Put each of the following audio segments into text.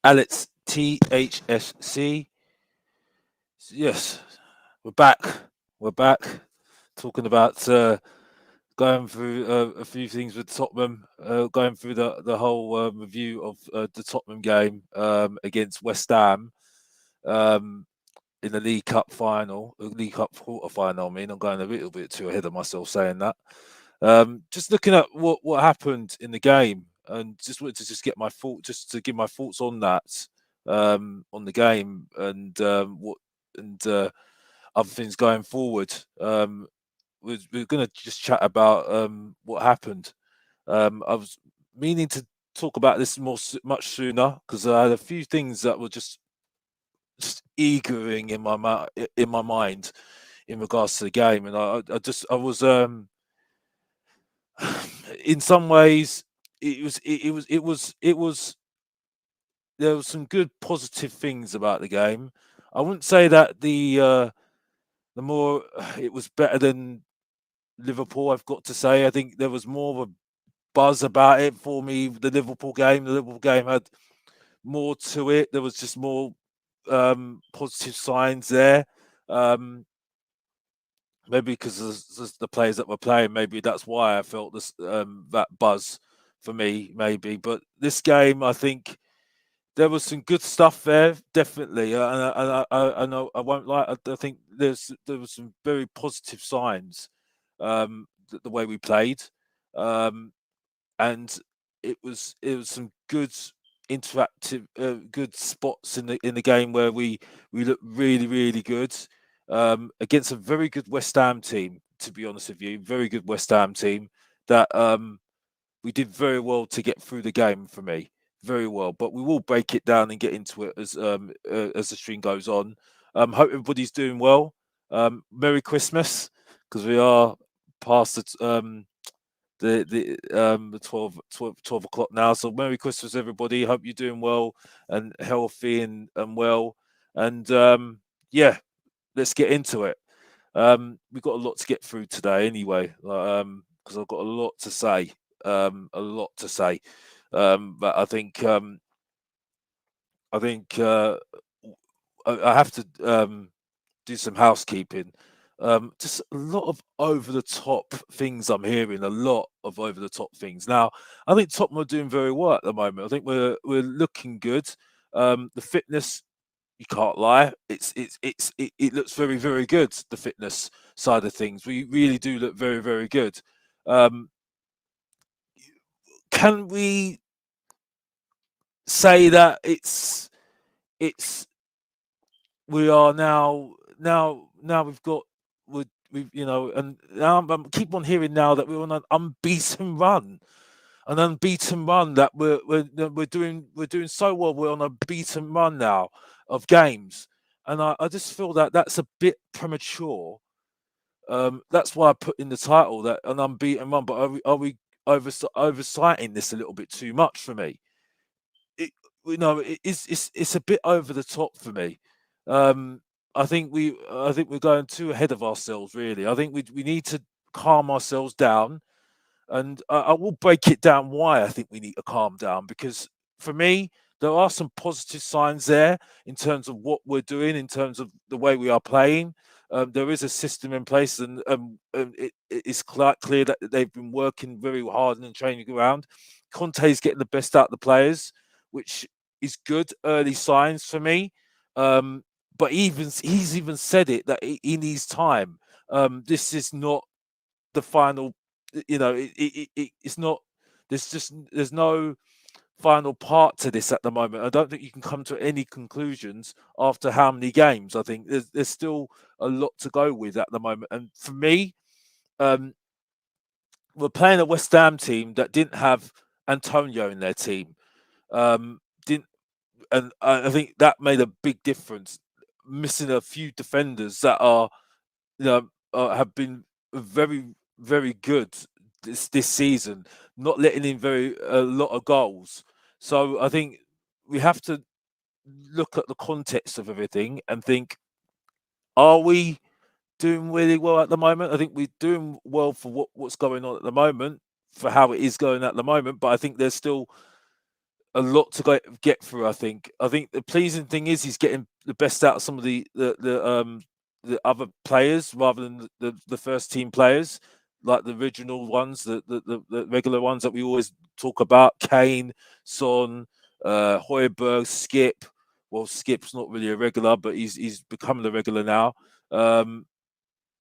Alex THSC. Yes, we're back. We're back talking about going through a few things with Tottenham, going through the whole review of the Tottenham game against West Ham um, in the League Cup final, League Cup quarter final. I mean, I'm going a little bit too ahead of myself saying that. Just looking at what happened in the game, and just wanted to just get my thought, just to give my thoughts on that, on the game, and what and other things going forward. We're going to just chat about what happened. I was meaning to talk about this much sooner because I had a few things that were just eagering in my mind in regards to the game, and I was in some ways it was there was some good positive things about the game. I wouldn't say that the more it was better than Liverpool. I've got to say, I think there was more of a buzz about it for me. The Liverpool game had more to it. There was just more positive signs there. Um, Maybe because of the players that were playing, maybe that's why I felt this that buzz for me. Maybe, but this game, I think there was some good stuff there, definitely. I know I won't lie. I think there was some very positive signs. The way we played, um, and it was some good interactive, good spots in the game where we looked really good against a very good West Ham team. To be honest with you, very good West Ham team that we did very well to get through the game for me, very well. But we will break it down and get into it as the stream goes on. Hope everybody's doing well. Merry Christmas, because we are past the 12 o'clock now. So Merry Christmas, everybody. Hope you're doing well and healthy and well. And yeah, let's get into it. We've got a lot to get through today, anyway. Because I've got a lot to say. A lot to say. But I think I have to do some housekeeping. Just a lot of over the top things I'm hearing. A lot of over the top things. Now, I think Tottenham are doing very well at the moment. I think we're looking good. The fitness, you can't lie. It looks very good. The fitness side of things, we really do look very good. Um, can we say that it's we are now we've and now I'm keep on hearing now that we're on an unbeaten run that we're doing so well. We're on a beaten run now of games, and I just feel that that's a bit premature. That's why I put in the title that an unbeaten run. But are we oversighting this a little bit too much for me? It, it's a bit over the top for me. Um, I think we're going too ahead of ourselves. Really, I think we need to calm ourselves down, and I will break it down why I think we need to calm down, because for me there are some positive signs there in terms of what we're doing, in terms of the way we are playing. There is a system in place, and it's quite clear that they've been working very hard in the training ground. Conte's getting the best out of the players, which is good early signs for me. Um, but he's even said it that he needs time. This is not the final. It's not. There's no final part to this at the moment. I don't think you can come to any conclusions after how many games. I think there's still a lot to go with at the moment. And for me, um, we're playing a West Ham team that didn't have Antonio in their team. Didn't and I think that made a big difference. Missing a few defenders that are, have been very good this season, not letting in a lot of goals. So I think we have to look at the context of everything and think: are we doing really well at the moment? I think we're doing well for what's going on at the moment, for how it is going at the moment. But I think there's still a lot to get through. I think. The pleasing thing is he's getting the best out of some of the other players rather than the first team players, like the original ones, the regular ones that we always talk about: Kane, Son, Højbjerg, Skip. Well, Skip's not really a regular, but he's becoming a regular now.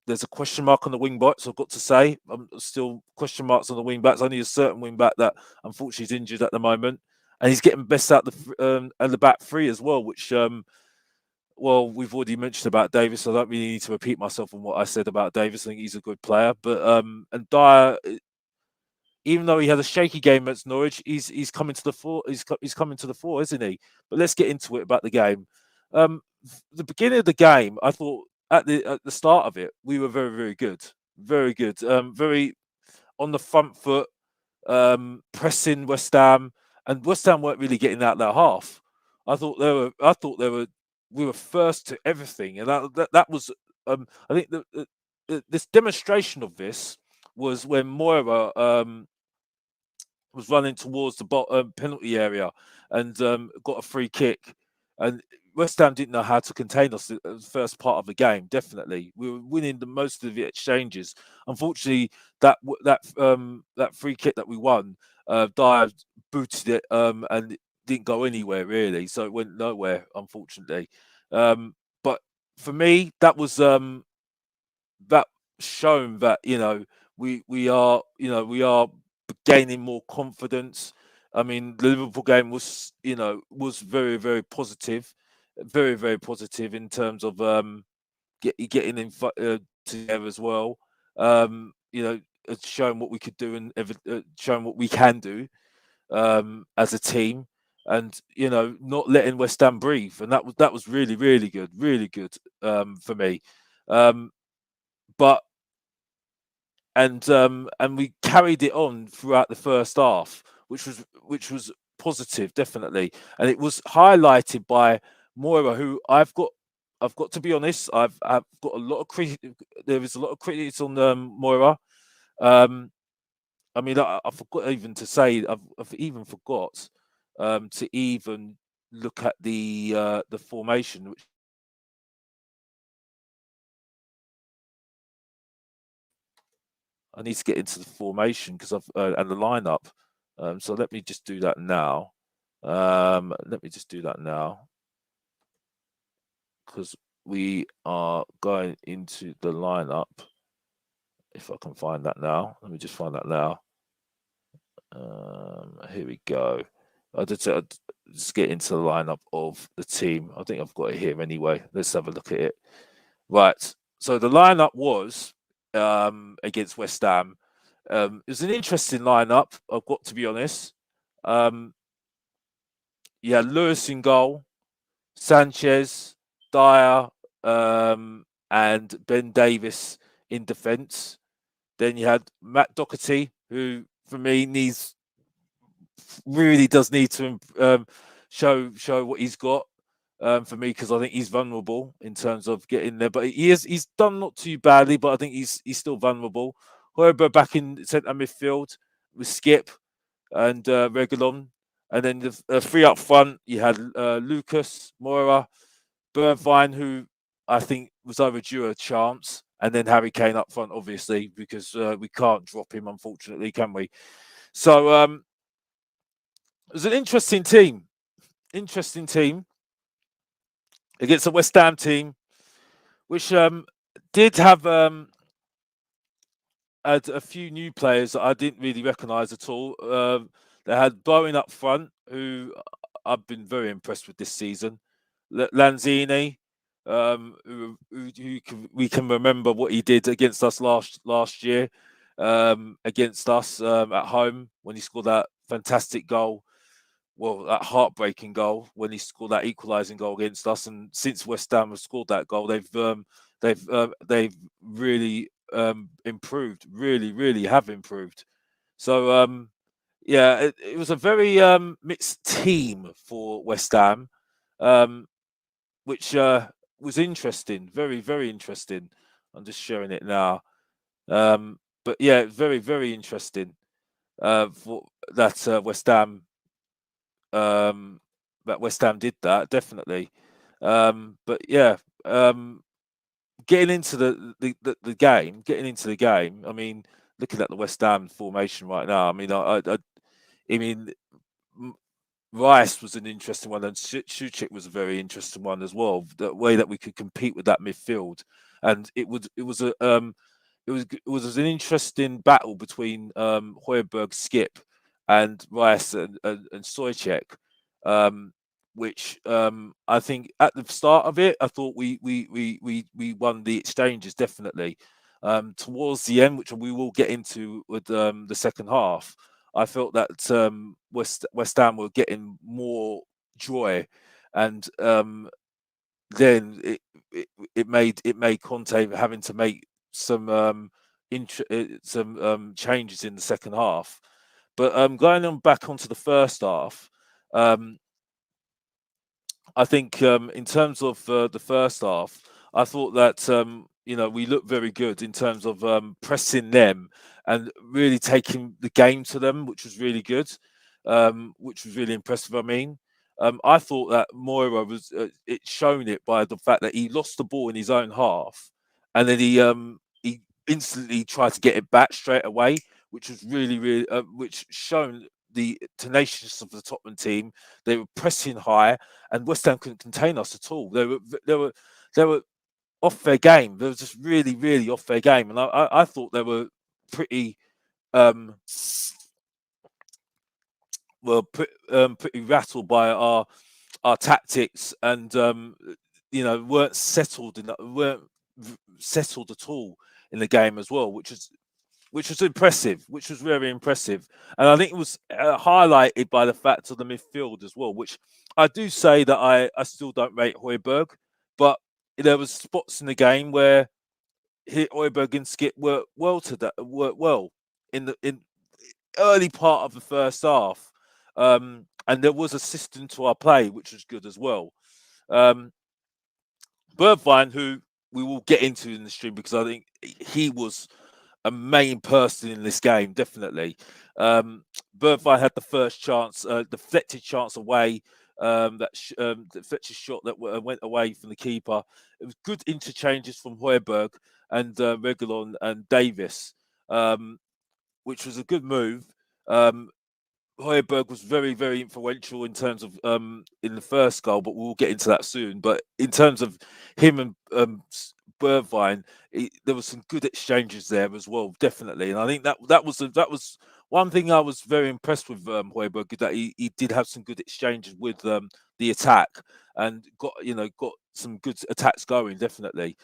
There's a question mark on the wing backs. I've got to say, I'm still question marks on the wing backs. Only a certain wing back that unfortunately is injured at the moment, and he's getting best out the back three as well. Which, well, we've already mentioned about Davis. I don't really need to repeat myself on what I said about Davis. I think he's a good player, but and Dyer, even though he had a shaky game against Norwich, he's coming to the fore. He's coming to the fore, isn't he? But let's get into it about the game. The beginning of the game, I thought at the start of it, we were very, very good, very good, very on the front foot, pressing West Ham, and West Ham weren't really getting out their half. I thought we were first to everything, and that was. I think this demonstration of this was when Moira was running towards the penalty area and got a free kick. And West Ham didn't know how to contain us the first part of the game. Definitely, we were winning the most of the exchanges. Unfortunately, that free kick that we won, Dyer booted it and it didn't go anywhere really. So it went nowhere, unfortunately. But for me, that was that shown that we are gaining more confidence. I mean, the Liverpool game was very, very positive, very, very positive in terms of getting in together as well. Showing what we could do and showing what we can do as a team, and not letting West Ham breathe, and that was really, really good, really good for me. But and we carried it on throughout the first half, which was positive, definitely, and it was highlighted by Moira, who I've got to be honest, I've got a lot of there is a lot of critics on Moira. I mean, I forgot even to say, I've even forgot to even look at the formation, which I need to get into the formation because and the lineup. So let me just do that now. Because we are going into the lineup. If I can find that now, let me just find that now. Here we go. I'll just get into the lineup of the team. I think I've got it here anyway. Let's have a look at it. Right. So the lineup was against West Ham. It was an interesting lineup, I've got to be honest. You had Lewis in goal, Sanchez, Dyer, and Ben Davis in defence. Then you had Matt Doherty, who for me really does need to show what he's got for me, because I think he's vulnerable in terms of getting there. But he's done not too badly, but I think he's still vulnerable. Højbjerg back in centre midfield with Skip and Reguilon. And then the three up front, you had Lucas, Moira, Bergwijn, who I think was overdue a chance, and then Harry Kane up front, obviously, because we can't drop him, unfortunately, can we? So it was an interesting team against a West Ham team, which did have a few new players that I didn't really recognise at all. They had Bowen up front, who I've been very impressed with this season. Lanzini, we can remember what he did against us last year, against us at home when he scored that fantastic goal. Well, that heartbreaking goal when he scored that equalising goal against us. And since West Ham have scored that goal, they've really improved. Really, really have improved. So yeah, it was a very mixed team for West Ham, which was interesting. Very, very interesting. I'm just sharing it now. But yeah, very, very interesting for that West Ham that West Ham did that definitely. But yeah, getting into the game, I mean, looking at the West Ham formation right now, I mean, I mean, Rice was an interesting one, and Suchik was a very interesting one as well. The way that we could compete with that midfield, and it was an interesting battle between Højbjerg, Skip, and Rice and Souček, which I think at the start of it, I thought we won the exchanges definitely. Towards the end, which we will get into with the second half, I felt that West Ham were getting more joy, and then it made Conte having to make some changes in the second half. But going on back onto the first half, I think in terms of the first half, I thought that we looked very good in terms of pressing them and really taking the game to them, which was really good, which was really impressive. I mean, I thought that Moira was it shown it by the fact that he lost the ball in his own half, and then he instantly tried to get it back straight away, which was really which shown the tenaciousness of the Tottenham team. They were pressing high, and West Ham couldn't contain us at all. They were off their game. They were just really off their game, and I thought they were pretty pretty rattled by our tactics, and weren't settled at all in the game as well, which was impressive, which was very impressive. And I think it was highlighted by the fact of the midfield as well, which I do say that I still don't rate Højbjerg, but there was spots in the game where Højbjerg and Skip worked well in early part of the first half. And there was a system to our play, which was good as well. Bergwijn, who we will get into in the stream, because I think he was a main person in this game, definitely. Bergwijn had the first chance, deflected chance away, deflected shot that went away from the keeper. It was good interchanges from Højbjerg and Reguilon and Davis, which was a good move. Højbjerg was very influential in terms of in the first goal, but we'll get into that soon. But in terms of him and Bergwijn, there was some good exchanges there as well, definitely. And I think that was one thing I was very impressed with Højbjerg, that he did have some good exchanges with the attack, and got some good attacks going, definitely.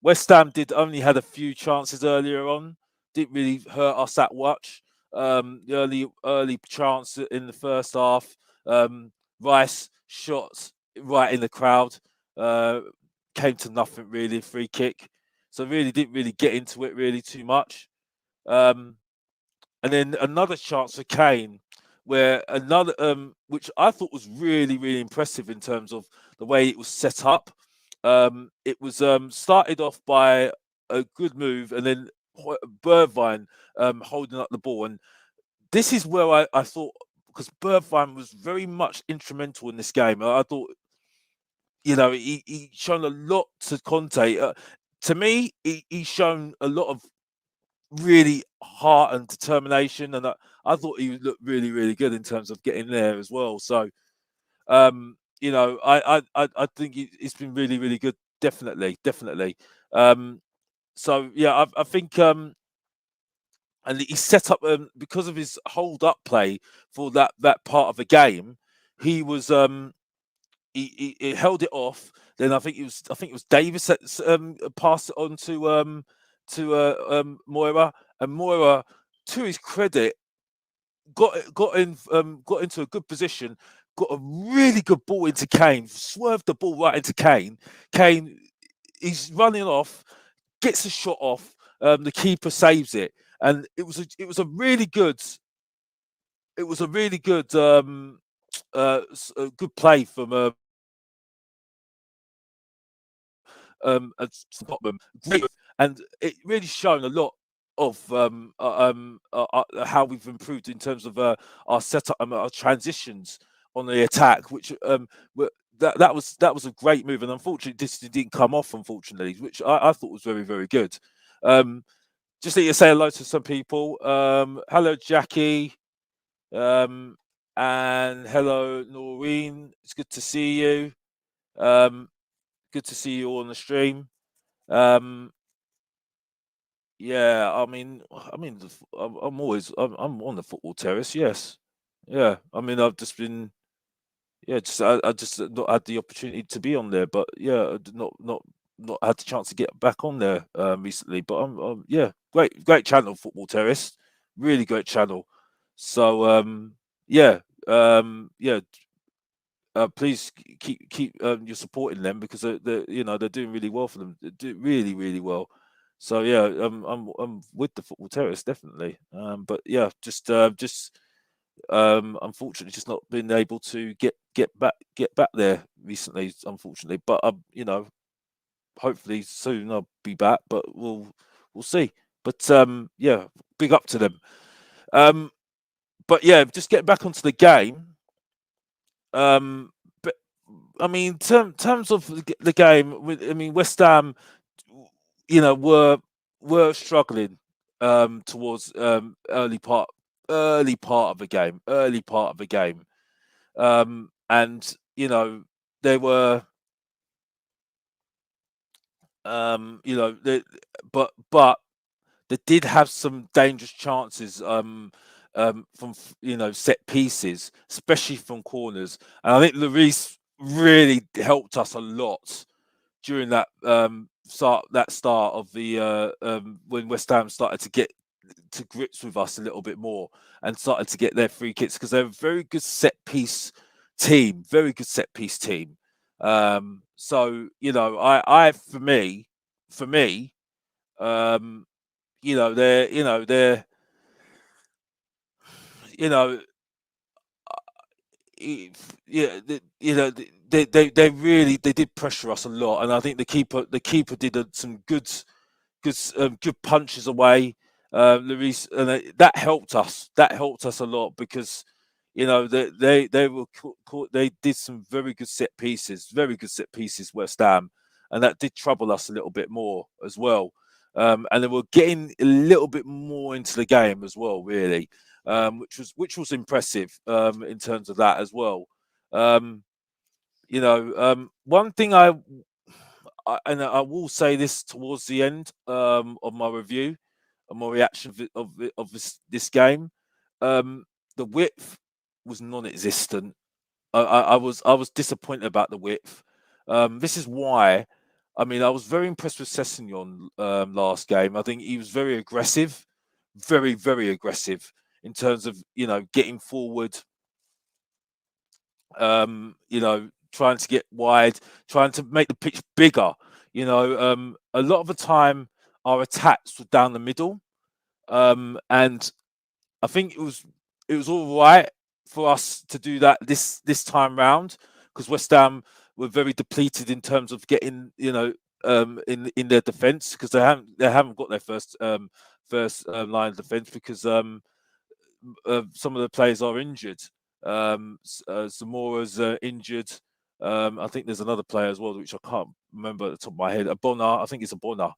West Ham only had a few chances earlier on, didn't really hurt us that much. The early chance in the first half, Rice shot right in the crowd, came to nothing really, free kick. So really didn't really get into it really too much. And then another chance for Kane, where another which I thought was really impressive in terms of the way it was set up. It was started off by a good move, and then Bergwijn holding up the ball. And this is where I thought, because Bergwijn was very much instrumental in this game, I thought, he shown a lot to Conte. To me, he's shown a lot of really heart and determination, and I thought he looked really good in terms of getting there as well. So, I think it's been really good, definitely. So yeah, I think and he set up because of his hold up play for that part of the game. He was he held it off. Then I think it was Davis that passed it on to Moira, and Moira, to his credit, got into a good position, got a really good ball into Kane, swerved the ball right into Kane. Kane, he's running off, gets the shot off. The keeper saves it, and it was a really good good play from Tottenham, and it really shown a lot of how we've improved in terms of our setup and our transitions on the attack, which that was a great move, and unfortunately this didn't come off, unfortunately, which I thought was very, very good. Just need to say hello to some people. Hello, Jackie, and hello, Noreen. It's good to see you. Good to see you all on the stream. Yeah, I'm always I'm on the football terrace. Yes, yeah. I mean, I've just been just I just not had the opportunity to be on there, but yeah, not had the chance to get back on there recently. But yeah, great channel, Football Terrace, really great channel. So yeah, yeah. Please keep you're supporting them because they're doing really well for them. They do really, really well. So yeah, I'm with the Football Terrace definitely. But yeah, just unfortunately just not been able to get back there recently, unfortunately. But hopefully soon I'll be back. But we'll see. But yeah, big up to them. But yeah, just getting back onto the game. But I mean, terms of the game, I mean, West Ham, were struggling towards early part of the game, and they were, they, but they did have some dangerous chances from set pieces, especially from corners. And I think Lloris really helped us a lot during that start of the when West Ham started to get to grips with us a little bit more and started to get their free kicks because they're a very good set piece team, very good set piece team. So I for me, um, they're you know yeah, they really they did pressure us a lot, and I think the keeper did some good punches away, Luis, and that helped us. That helped us a lot because they did some very good set pieces, West Ham, and that did trouble us a little bit more as well. And they were getting a little bit more into the game as well, really, which was impressive in terms of that as well. Um, One thing and I will say this towards the end of my review, of my reaction of this game. Um, the width was non-existent. I was disappointed about the width. This is why. I mean, I was very impressed with Sessegnon last game. I think he was very aggressive, very, very aggressive in terms of getting forward, trying to get wide, trying to make the pitch bigger. A lot of the time our attacks were down the middle, and I think it was all right for us to do that this time round because West Ham were very depleted in terms of getting in their defence because they haven't got their first line of defence because some of the players are injured. Zamora's injured. I think there's another player as well, which I can't remember at the top of my head. A Bonner, I think it's a Bonner,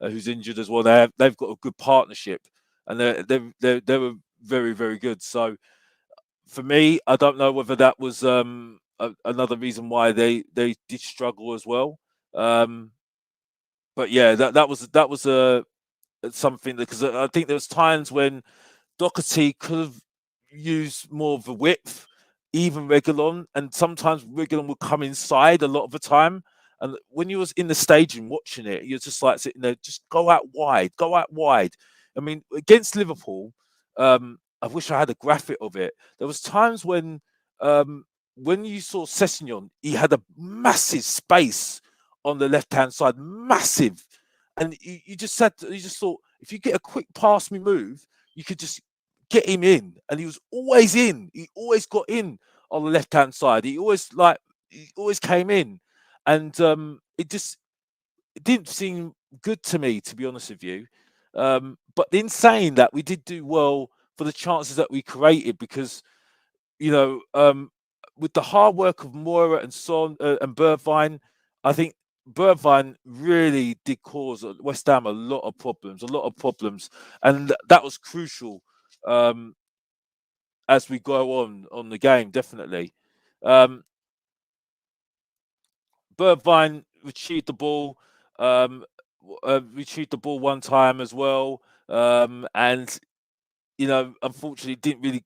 who's injured as well. They've got a good partnership, and they were very, very good. So for me, I don't know whether that was another reason why they did struggle as well. But yeah, that was something because I think there was times when Doherty could have used more of the width, even Reguilon, and sometimes Reguilon would come inside a lot of the time. And when you was in the stadium watching it, you're just like sitting there, just go out wide, go out wide. I mean, against Liverpool, I wish I had a graphic of it. There was times when you saw Sessegnon, he had a massive space on the left hand side, massive, and you just thought if you get a quick pass me move, you could just get him in, and he was always in. He always got in on the left hand side. He always came in, and it didn't seem good to me, to be honest with you. But in saying that, we did do well for the chances that we created because you know, with the hard work of Moira and Son and Bergwijn, I think Bergwijn really did cause West Ham a lot of problems, and that was crucial as we go on the game. Definitely, um, Bergwijn retrieved the ball, retrieved the ball one time as well, and unfortunately, didn't really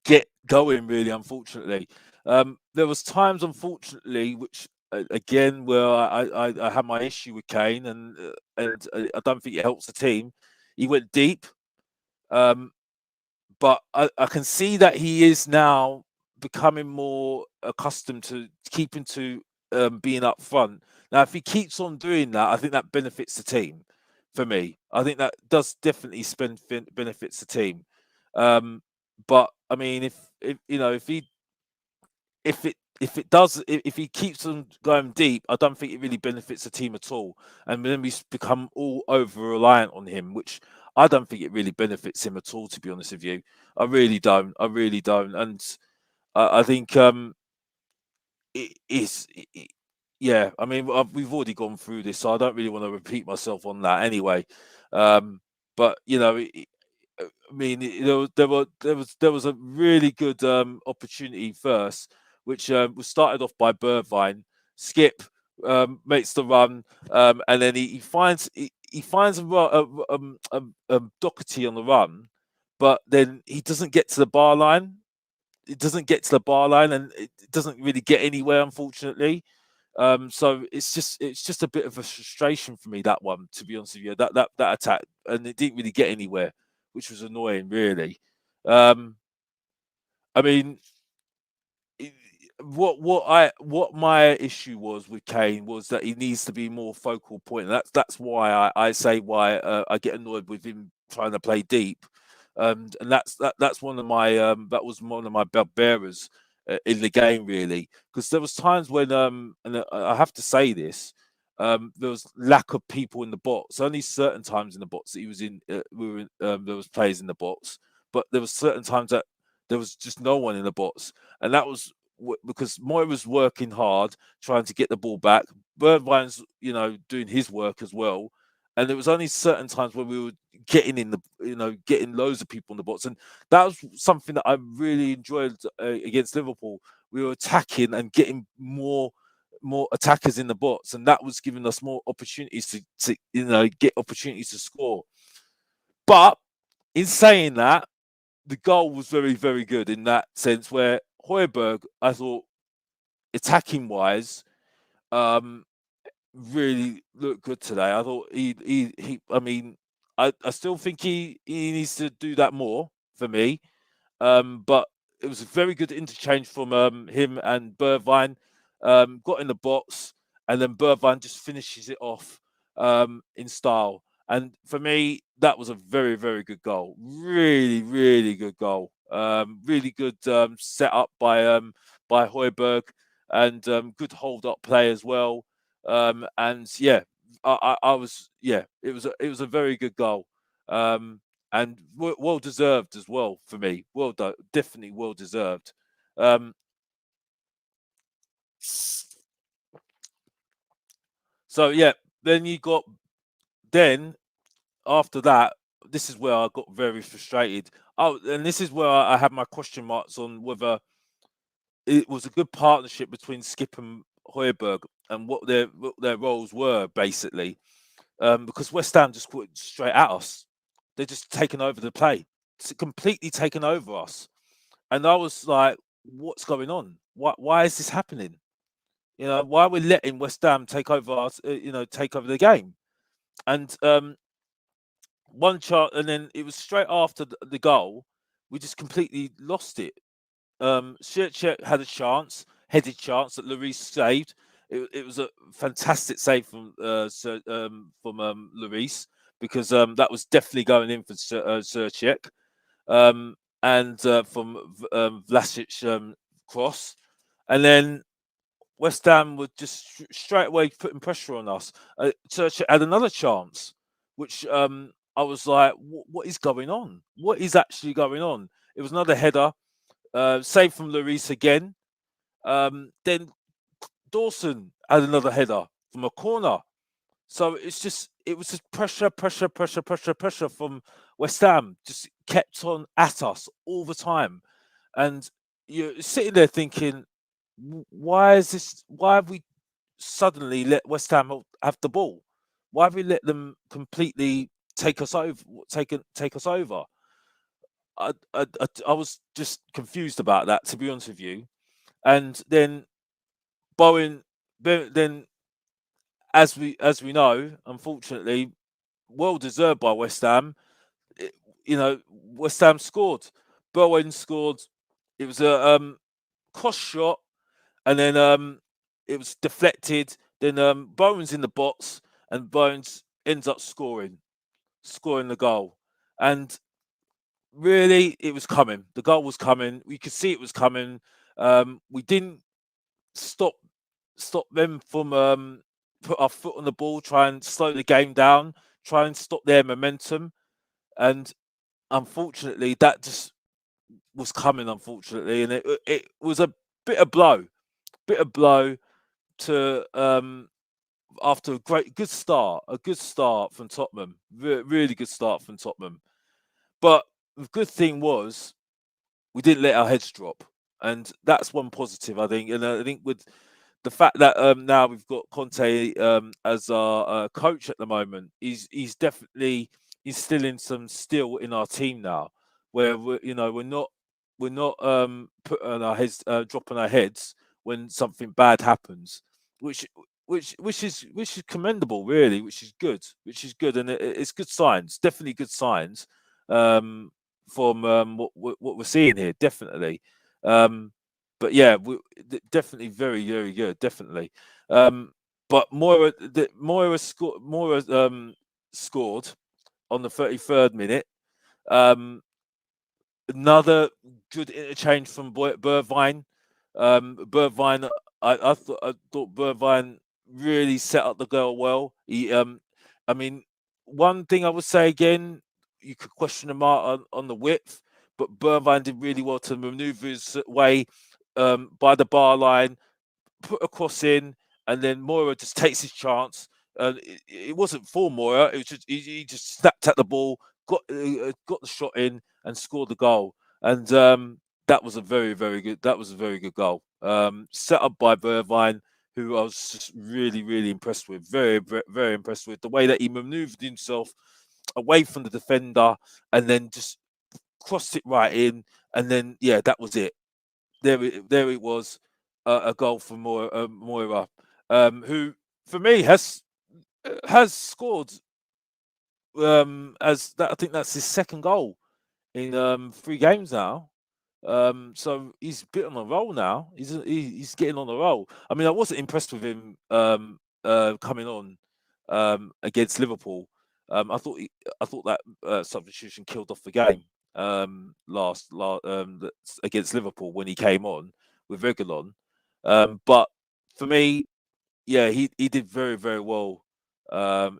get going. Really, unfortunately, there was times, unfortunately, which again, where I had my issue with Kane, and I don't think it helps the team. He went deep, um, but I can see that he is now becoming more accustomed to keeping to being up front. Now, if he keeps on doing that, I think that benefits the team. For me, I think that does definitely benefits the team. But I mean, if you know if he keeps on going deep, I don't think it really benefits the team at all. And then we become all over reliant on him, which I don't think it really benefits him at all. To be honest with you, I really don't. I really don't. And I think it is. Yeah, I mean, we've already gone through this, so I don't really want to repeat myself on that anyway. But I mean, there was a really good opportunity first, which was started off by Bergwijn. Skip makes the run, and then he finds a Doherty on the run, but then he doesn't get to the bar line. It doesn't get to the bar line, and it doesn't really get anywhere, unfortunately. So it's just a bit of a frustration for me, that one, to be honest with you. That attack, and it didn't really get anywhere, which was annoying, really. Um, I mean, what my issue was with Kane was that he needs to be more focal point. That's why I say why I get annoyed with him trying to play deep, and that's one of my that was one of my bugbearers in the game, really, because there was times when and I have to say this. There was lack of people in the box. Only certain times in the box that he was in, there was players in the box, but there was certain times that there was just no one in the box, and that was because Moy was working hard trying to get the ball back. Bergwijn's, doing his work as well. And there was only certain times when we were getting in the, getting loads of people in the box. And that was something that I really enjoyed against Liverpool. We were attacking and getting more attackers in the box, and that was giving us more opportunities to get opportunities to score. But in saying that, the goal was very, very good in that sense where Højbjerg, I thought, attacking wise, um, really looked good today. I thought I mean, I still think he needs to do that more for me. But it was a very good interchange from him and Bergwijn. Got in the box, and then Bergwijn just finishes it off in style. And for me, that was a very, very good goal. Really, really good goal. Really good setup by Højbjerg, and good hold up play as well. And yeah, I was it was a very good goal. And well deserved as well for me. Well done, definitely well deserved. Um, so yeah, then you got then after that, this is where I got very frustrated. Oh, and this is where I had my question marks on whether it was a good partnership between Skip and Højbjerg and what their roles were basically. Because West Ham just put it straight at us. They're just taken over the play, completely taken over us. And I was like, what's going on? Why is this happening? Why are we letting West Ham take over us, take over the game? And one chart, and then it was straight after the goal, we just completely lost it. Shirchek had a chance, headed chance that Lloris saved. It was a fantastic save from Lloris, because that was definitely going in for Shirchek. And from Vlasic cross, and then West Ham were just straight away putting pressure on us. Church had another chance, which I was like, what is going on? What is actually going on? It was another header, saved from Lloris again. Then Dawson had another header from a corner. So it was just pressure from West Ham. Just kept on at us all the time, and you're sitting there thinking, why is this? Why have we suddenly let West Ham have the ball? Why have we let them completely take us over? Take us over? I was just confused about that, to be honest with you. And then Bowen, then as we know, unfortunately, well deserved by West Ham. It, West Ham scored. Bergwijn scored. It was a cross shot, and then it was deflected. Then Bowen's in the box, and Bowen's ends up scoring the goal. And really, it was coming. The goal was coming. We could see it was coming. We didn't stop them from put our foot on the ball, try and slow the game down, try and stop their momentum. And unfortunately, that just was coming. Unfortunately, and it was a bitter blow, bitter blow to after a good start from Tottenham, really good start from Tottenham. But the good thing was we didn't let our heads drop, and that's one positive, I think. And I think with the fact that now we've got Conte as our coach at the moment, he's definitely instilling some steel in our team now, where we're not putting our heads dropping our heads when something bad happens, which which is commendable, really, which is good, and it's good signs, definitely good signs from what we're seeing here, definitely. Um, but yeah, definitely very, very good, definitely. Um, but Moira scored on the 33rd minute. Um, Another good interchange from Bergwijn. Bergwijn, I thought Bergwijn really set up the goal well. I mean, one thing I would say again, you could question the mark on the width, but Bergwijn did really well to manoeuvre his way by the bar line, put a cross in, and then Moira just takes his chance. It wasn't for Moira; it was just he just snapped at the ball, got the shot in, and scored the goal. And that was a very, very good. That was a very good goal. Set up by Bergwijn, who I was just really, really impressed with. Very, very, very impressed with the way that he manoeuvred himself away from the defender, and then just crossed it right in. And then yeah, that was it. There it was, a goal for Moira, who for me has scored as that. I think that's his second goal in 3 games now. So he's a bit on a roll now. He's getting on a roll. I mean, I wasn't impressed with him coming on against Liverpool. I thought that substitution killed off the game against Liverpool when he came on with Regulon. But for me, yeah, he did very, very well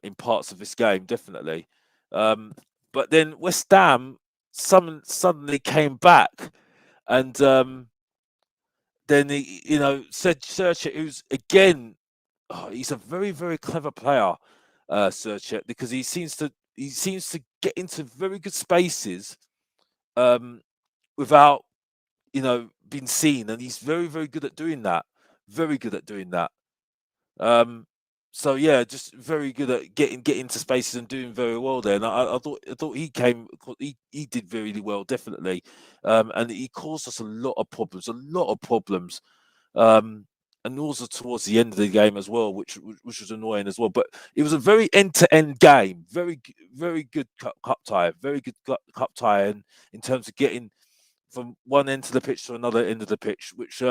in parts of this game, definitely. Um, but then West Ham suddenly came back, and then said Searcher, who's again, he's a very, very clever player, Searcher, because he seems to get into very good spaces without being seen, and he's very, very good at doing that. Very good at doing that. Um, so yeah, just very good at getting to spaces and doing very well there. And I thought he did really well, definitely. And he caused us a lot of problems. And also towards the end of the game as well, which was annoying as well. But it was a very end-to-end game, very good cup tie, very good cup tie, in terms of getting from one end of the pitch to another end of the pitch, which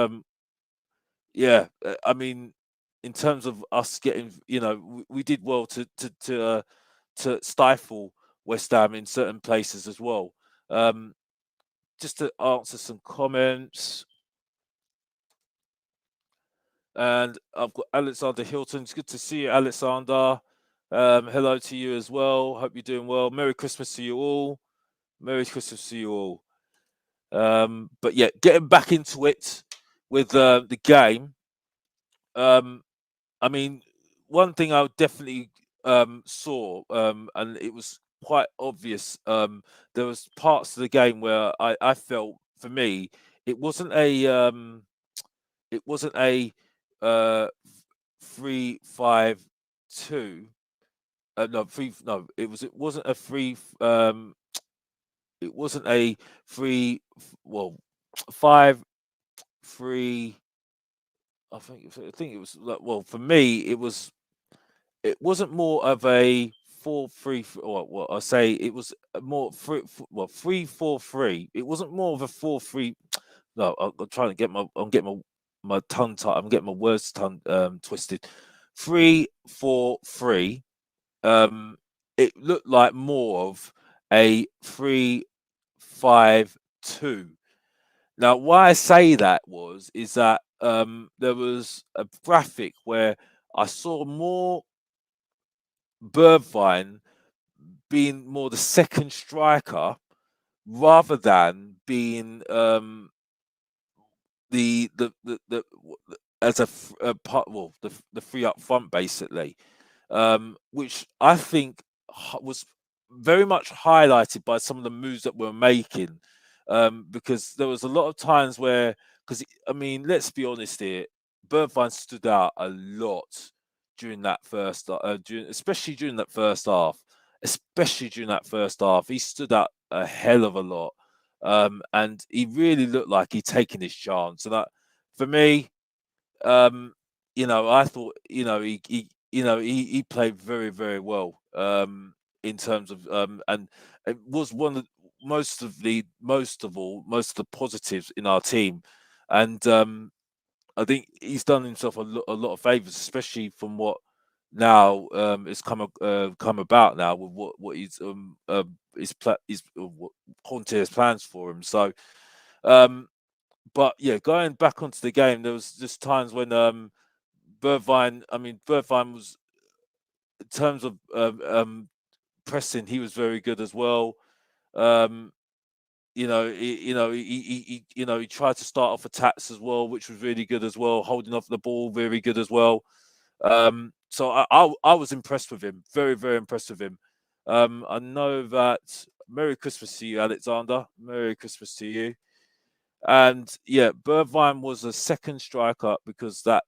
yeah, I mean, in terms of us getting, we did well to stifle West Ham in certain places as well. Um, just to answer some comments, and I've got Alexander Hilton. It's good to see you, Alexander. Hello to you as well. Hope you're doing well. Merry Christmas to you all. Merry Christmas to you all. But yeah, getting back into it with the game. Um, I mean, one thing I definitely saw, and it was quite obvious. There was parts of the game where I felt, for me, it wasn't a it wasn't a uh, 3-5-2. No, three. No, it wasn't a three. It wasn't a three. Well, 5-3. I think it was like, well, for me it was. It wasn't more of a 4-3. Or what I say, it was a more three. Well, 3-4-3. It wasn't more of a 4-3. No, I'm trying to get my. I'm getting my tongue tied. I'm getting my words twisted. 3-4-3. It looked like more of a 3-5-2. Now, why I say that is that there was a graphic where I saw more Bergwijn being more the second striker rather than being the as a part, well, the three up front basically, which I think was very much highlighted by some of the moves that we're making, because there was a lot of times where, because I mean, let's be honest here, Bergwijn stood out a lot during that especially during that first half, he stood out a hell of a lot, and he really looked like he'd taken his chance, and that, for me, um, I thought, he played very, very well, in terms of, and it was one of most of the positives in our team, and I think he's done himself a lot of favors, especially from what now has come about now with what what Conte has plans for him. So, um, but yeah, going back onto the game, there was just times when Bergwijn was, in terms of pressing, he was very good as well. Um, he tried to start off attacks as well, which was really good as well. Holding off the ball, very good as well. So I was impressed with him, very, very impressed with him. I know that. Merry Christmas to you, Alexander. Merry Christmas to you. And yeah, Bergwijn was a second striker because that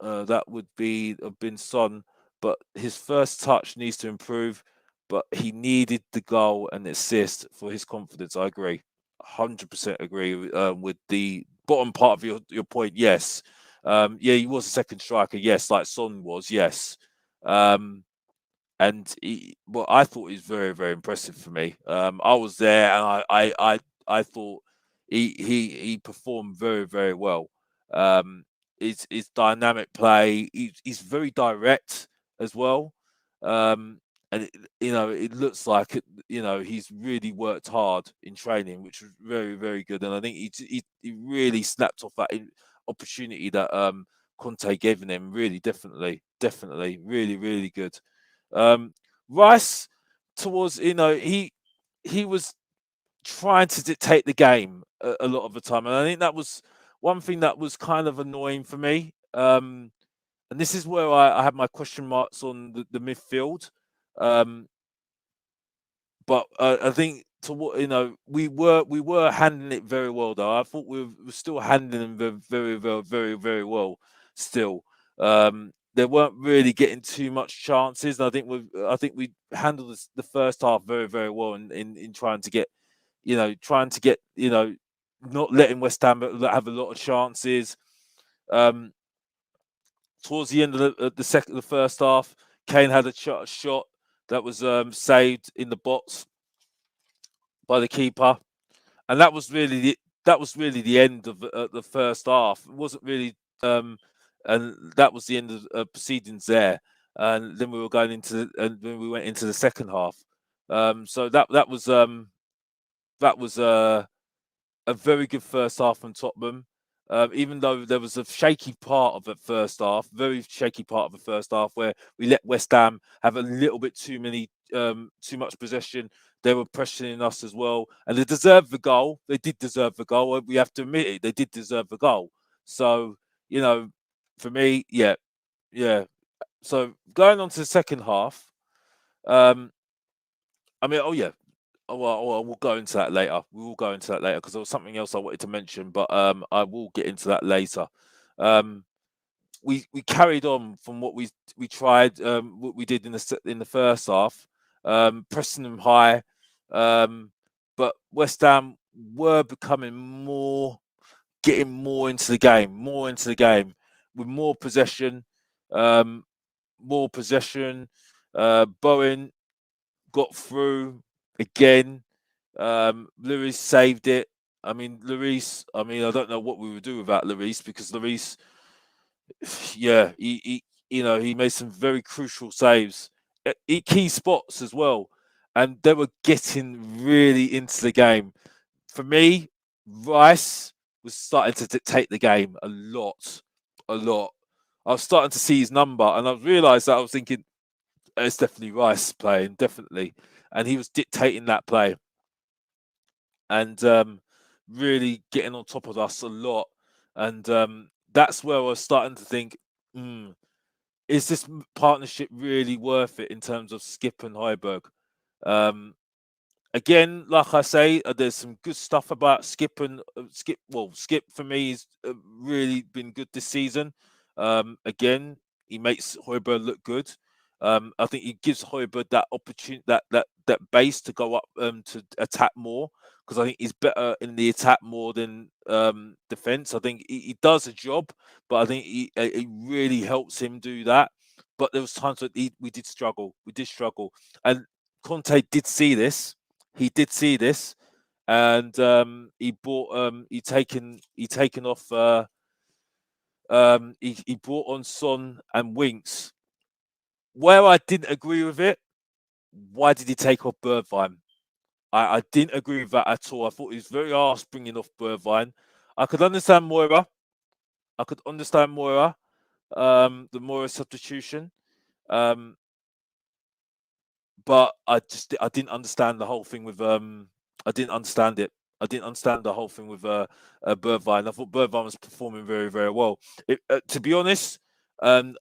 would be have been Son, but his first touch needs to improve. But he needed the goal and assist for his confidence. I agree, 100% agree with the bottom part of your point. Yes, yeah, he was a second striker. Yes, like Son was. Yes, um, and well, I thought he was very, very impressive for me. I was there, and I thought he performed very, very well. Um, his dynamic play, he's very direct as well, um, and it looks like he's really worked hard in training, which was very, very good. And I think he really snapped off that opportunity that Conte gave him. Really, definitely, really, really good. Um, Rice, towards he was trying to dictate the game a lot of the time, and I think that was one thing that was kind of annoying for me. And this is where I have my question marks on the midfield. Um, but I think, to what we were handling it very well, though. I thought we were still handling them very, very, very, very well. Still, they weren't really getting too much chances. And I think we handled the first half very, very well in trying to get not letting West Ham have a lot of chances. Um, Towards the end of the first half, Kane had a shot that was saved in the box by the keeper, and that was really the end of the first half. It wasn't really, and that was the end of proceedings there. And then and then we went into the second half. So that was a very good first half from Tottenham. Even though there was a shaky part of the first half, very shaky part of the first half, where we let West Ham have a little bit too much possession. They were pressuring us as well, and they deserved the goal. They did deserve the goal. We have to admit it. They did deserve the goal. So, for me, yeah, yeah. So going on to the second half, um, I mean, oh yeah. Well, we'll go into that later. We will go into that later because there was something else I wanted to mention, but I will get into that later. Um, we carried on from what we tried, what we did in the first half, pressing them high, but West Ham were becoming getting more into the game with um, more possession. Bowen got through again. Lloris saved it. I mean, Lloris. I mean, I don't know what we would do without Lloris because Lloris, yeah, he made some very crucial saves, key spots as well, and they were getting really into the game. For me, Rice was starting to dictate the game a lot, a lot. I was starting to see his number, and I realised that I was thinking it's definitely Rice playing, definitely, and he was dictating that play and really getting on top of us a lot. And that's where I was starting to think, mm, is this partnership really worth it in terms of Skip and Højbjerg? Um, Again, like I say, there's some good stuff about Skip and Skip. Well, Skip for me has really been good this season. Again, he makes Højbjerg look good. I think he gives Højbjerg that opportunity, that base to go up to attack more because I think he's better in the attack more than defense. I think he does a job, but I think it really helps him do that. But there was times that we did struggle. We did struggle, and Conte did see this. He did see this, and he taken off. He brought on Son and Winks. Where I didn't agree with it, why did he take off Bergwijn? I didn't agree with that at all. I thought he was very harsh bringing off Bergwijn. I could understand Moira. I could understand Moira, the Moira substitution. Um, but I didn't understand the whole thing with I didn't understand it. I didn't understand the whole thing with Bergwijn. I thought Bergwijn was performing very very well. To be honest, and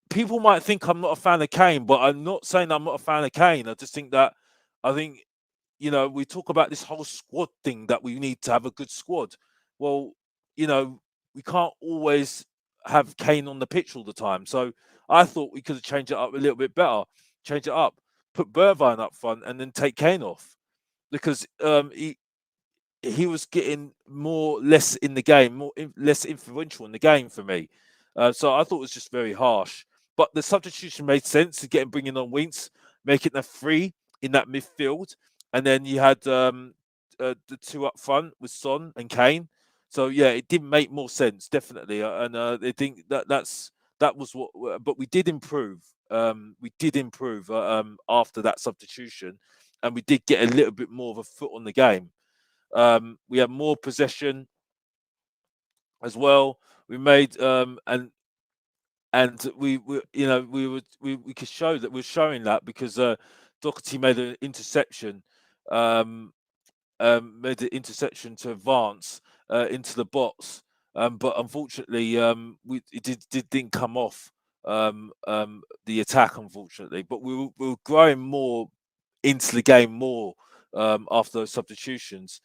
people might think I'm not a fan of Kane, but I'm not saying I'm not a fan of Kane. I just think that I think we talk about this whole squad thing that we need to have a good squad. Well, we can't always have Kane on the pitch all the time. So I thought we could have changed it up a little bit better. Change it up, put Bergwijn up front, and then take Kane off because he was getting less in the game, less influential in the game for me. So I thought it was just very harsh. But the substitution made sense to get him bringing on Winks, making a three in that midfield, and then you had the two up front with Son and Kane. So yeah, it did make more sense, definitely. And I think that was what. But we did improve. We did improve after that substitution, and we did get a little bit more of a foot on the game. We had more possession as well. We made and we could show that we're showing that because Doherty made an interception, made an interception to advance into the box, but unfortunately, didn't come off the attack. Unfortunately, but we were growing more into the game more after those substitutions.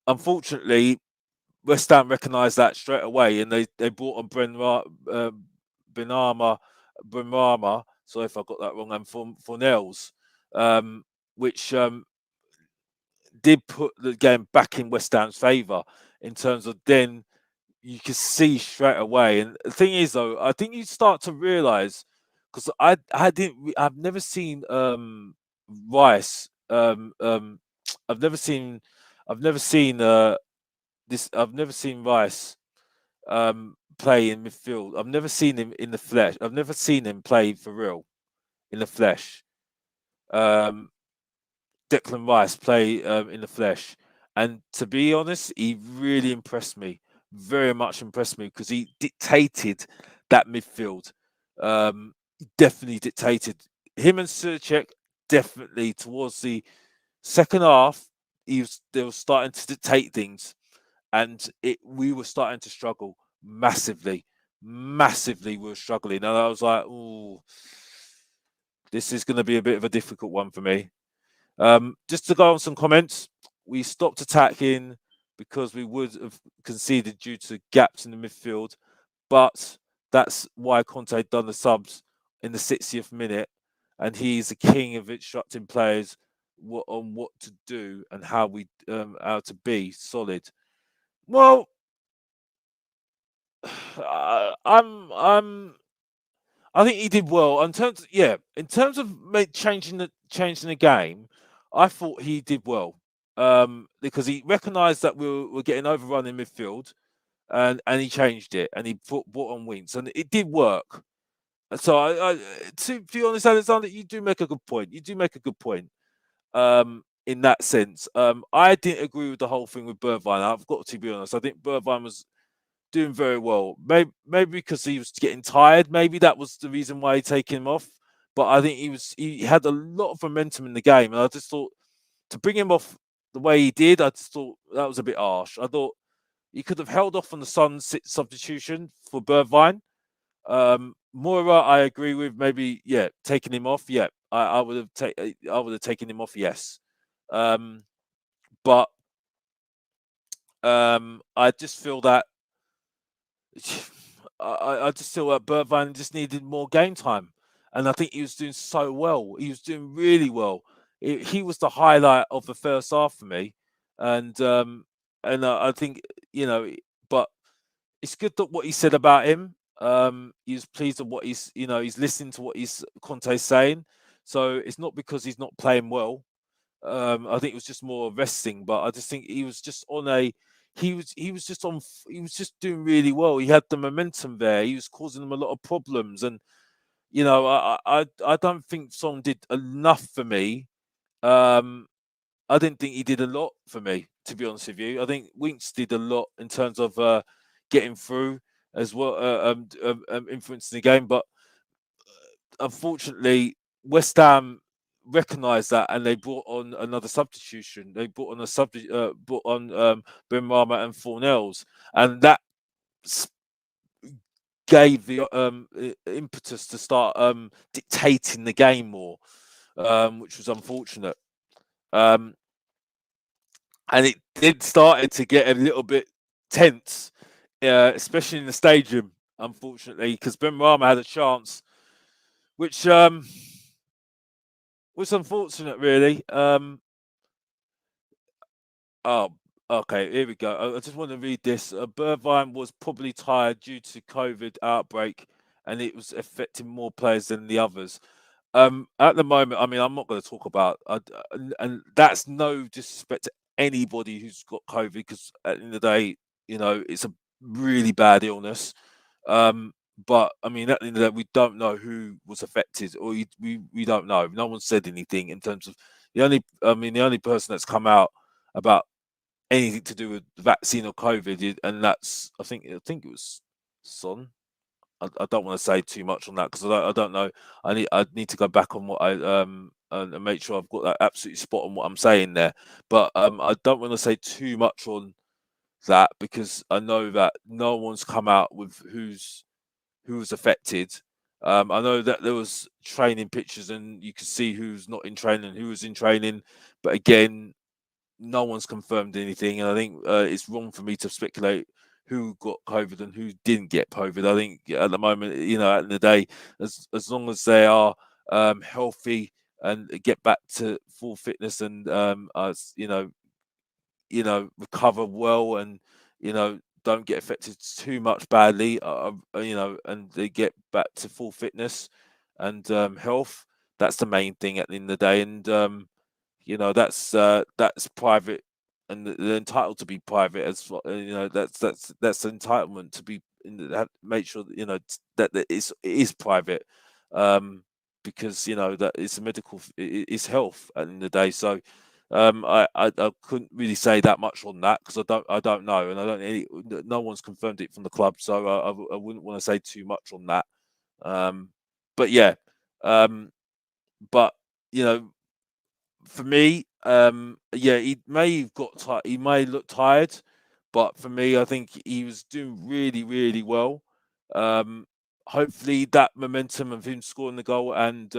Unfortunately, West Ham recognised that straight away, and they brought on Benrahma. Sorry if I got that wrong, and Fornells, which did put the game back in West Ham's favour in terms of then you could see straight away. And the thing is, though, I think you start to realise because I've never seen Rice. I've never seen I've never seen I've never seen Rice play in midfield. I've never seen him in the flesh. I've never seen him play for real in the flesh. Um, Declan Rice play in the flesh, and to be honest, he really impressed me. very much impressed me because he dictated that midfield. Definitely dictated him and Suchek. Definitely towards the second half, they were starting to dictate things, and we were starting to struggle massively. Massively, we were struggling, and I was like, "Oh, this is going to be a bit of a difficult one for me." Just to go on some comments, we stopped attacking because we would have conceded due to gaps in the midfield, but that's why Conte done the subs in the 60th minute, and he's the king of instructing players on what to do and how how to be solid. Well, I think he did well in terms of changing the game. I thought he did well because he recognised that we were getting overrun in midfield, and he changed it and he brought on wings and it did work. So to be honest, Alexander, you do make a good point. You do make a good point. In that sense, I didn't agree with the whole thing with Bergwijn. I've got to be honest. I think Bergwijn was doing very well. Maybe because he was getting tired. Maybe that was the reason why he taken him off. But I think he had a lot of momentum in the game, and I just thought to bring him off the way he did, I just thought that was a bit harsh. I thought he could have held off on the Sun substitution for Bergwijn. Moira, I agree with. Maybe taking him off. Yeah, I would have I would have taken him off. Yes, but I just feel that I just feel that Bergwijn just needed more game time, and I think he was doing so well. He was doing really well. He was the highlight of the first half for me, and I think but it's good that what he said about him. He was pleased with what he's listening to what he's Conte's saying. So it's not because he's not playing well. I think it was just more resting, but I just think he was just on a he was just doing really well. He had the momentum there. He was causing them a lot of problems, and I don't think Song did enough for me. I didn't think he did a lot for me, to be honest with you. I think Winks did a lot in terms of getting through as well, influencing the game, but unfortunately, West Ham recognised that and they brought on another substitution. They brought on brought on Ben Rama and Fornells, and that gave the impetus to start dictating the game more, which was unfortunate. And it did started to get a little bit tense, especially in the stadium, unfortunately, because Ben Rama had a chance, which was unfortunate, really. Oh, okay, here we go. I just want to read this. Bergwijn was probably tired due to COVID outbreak, and it was affecting more players than the others. At the moment, I mean, I'm not going to talk about, and that's no disrespect to anybody who's got COVID, because at the end of the day, it's a really bad illness. But I mean, at the end of the day, we don't know who was affected, or we don't know. No one said anything in terms of the only person that's come out about anything to do with the vaccine or COVID, and that's I think it was Son. I don't want to say too much on that because I don't know. I need to go back on what I and make sure I've got that absolutely spot on what I'm saying there. But I don't want to say too much on that because I know that no one's come out with who was affected. I know that there was training pictures and you could see who's not in training, who was in training, but again, no one's confirmed anything, and I think it's wrong for me to speculate who got COVID and who didn't get COVID. I think at the moment, at the end of the day, as long as they are healthy and get back to full fitness and recover well and don't get affected too much badly, and they get back to full fitness and health. That's the main thing at the end of the day, and that's private, and they're entitled to be private as well. That's entitlement to be make sure that that it is private, because that it's a medical, it's health at the end of the day. So I couldn't really say that much on that because I don't know, and I don't no one's confirmed it from the club, so I wouldn't want to say too much on that. Um, but yeah, um, but you know, for me, yeah, he may have he may look tired, but for me, I think he was doing really, really well. Um, Hopefully, that momentum of him scoring the goal and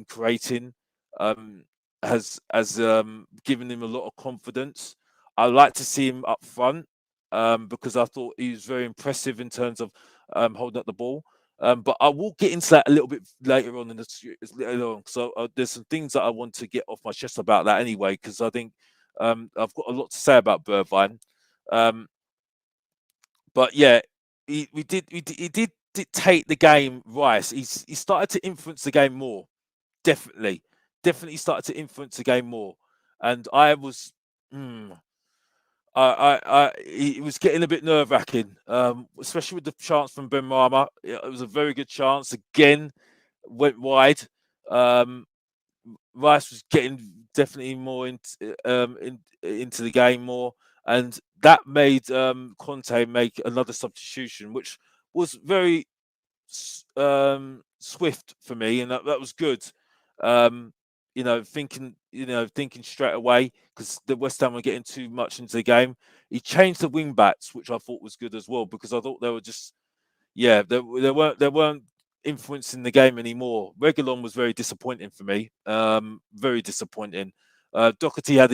creating um, has given him a lot of confidence. I like to see him up front because I thought he was very impressive in terms of holding up the ball. But I will get into that a little bit later on in later on. So there's some things that I want to get off my chest about that anyway, because I think I've got a lot to say about Bergwijn. Um, but yeah, he did dictate the game. Rice, he started to influence the game more. Definitely, definitely started to influence the game more. And I was, mm, it was getting a bit nerve wracking, especially with the chance from Ben Rama. It was a very good chance. Again, went wide. Um, Rice was getting definitely more into the game more, and that made Conte make another substitution, which was very swift for me, and that was good. Um, thinking straight away because the West Ham were getting too much into the game. He changed the wing backs, which I thought was good as well because I thought they were just they weren't influencing the game anymore. Reguilon was very disappointing for me. Very disappointing. Doherty had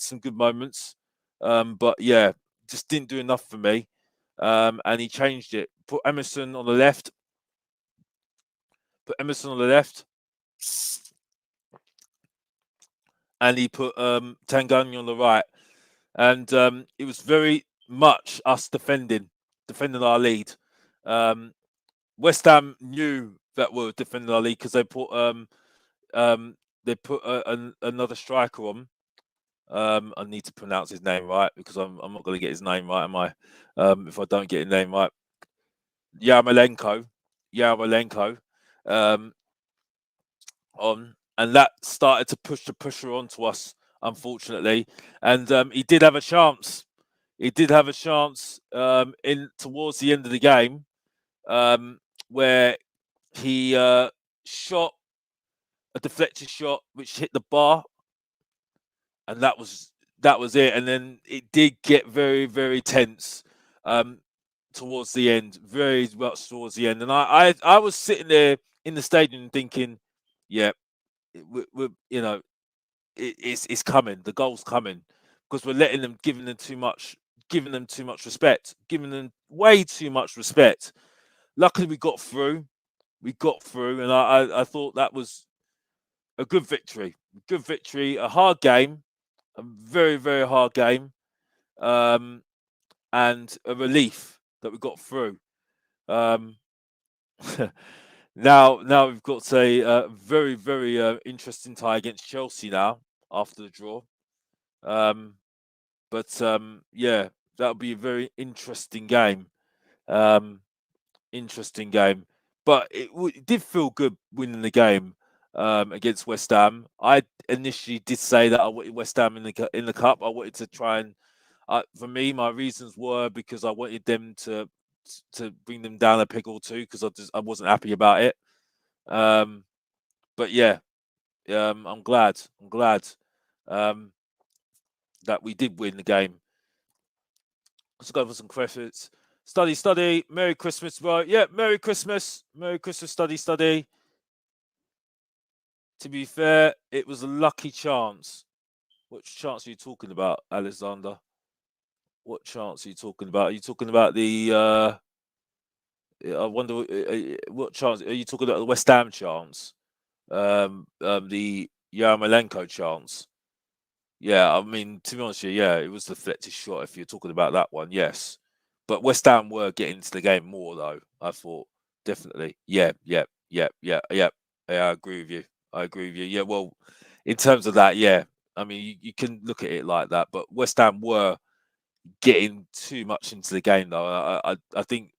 some good moments, but yeah, just didn't do enough for me. And he changed it. Put Emerson on the left. Put Emerson on the left, and he put Tangani on the right. And it was very much us defending our lead. Um, West Ham knew that we were defending our lead because they put another striker on. I need to pronounce his name right because I'm not going to get his name right, am I? If I don't get his name right, Yarmolenko, Yarmolenko, um, on, and that started to push the pressure onto us, unfortunately. And he did have a chance. He did have a chance in towards the end of the game um, where he shot a deflected shot which hit the bar, and that was it. And then it did get very very tense towards the end, very much towards the end. And I was sitting there in the stadium thinking, yeah, we it's coming. The goal's coming because we're letting them, giving them too much respect, giving them way too much respect. Luckily, we got through. We got through, and I thought that was a good victory. Good victory. A hard game, a very very hard game, um, and a relief that we got through. Um, now we've got a very very interesting tie against Chelsea now after the draw. Um, but yeah, that'll be a very interesting game. Um, Interesting game. But it did feel good winning the game against West Ham. I initially did say that I wanted West Ham in the cup. I wanted to try and, for me, my reasons were because I wanted them to bring them down a peg or two because I wasn't happy about it. Um, but yeah, I'm glad. I'm glad um, that we did win the game. Let's go for some questions. Study. Merry Christmas, right? Yeah, Merry Christmas. Merry Christmas, study. To be fair, it was a lucky chance. Which chance are you talking about, Alexander? What chance are you talking about? Are you talking about the? I wonder what chance. Are you talking about the West Ham chance? The Yarmolenko chance. Yeah, I mean, to be honest, with you, yeah, it was the deflected shot. If you're talking about that one, yes. But West Ham were getting into the game more, though. I thought definitely. Yeah. I agree with you. I agree with you. Yeah, well, in terms of that, yeah. I mean, you can look at it like that, but West Ham were getting too much into the game, though. I think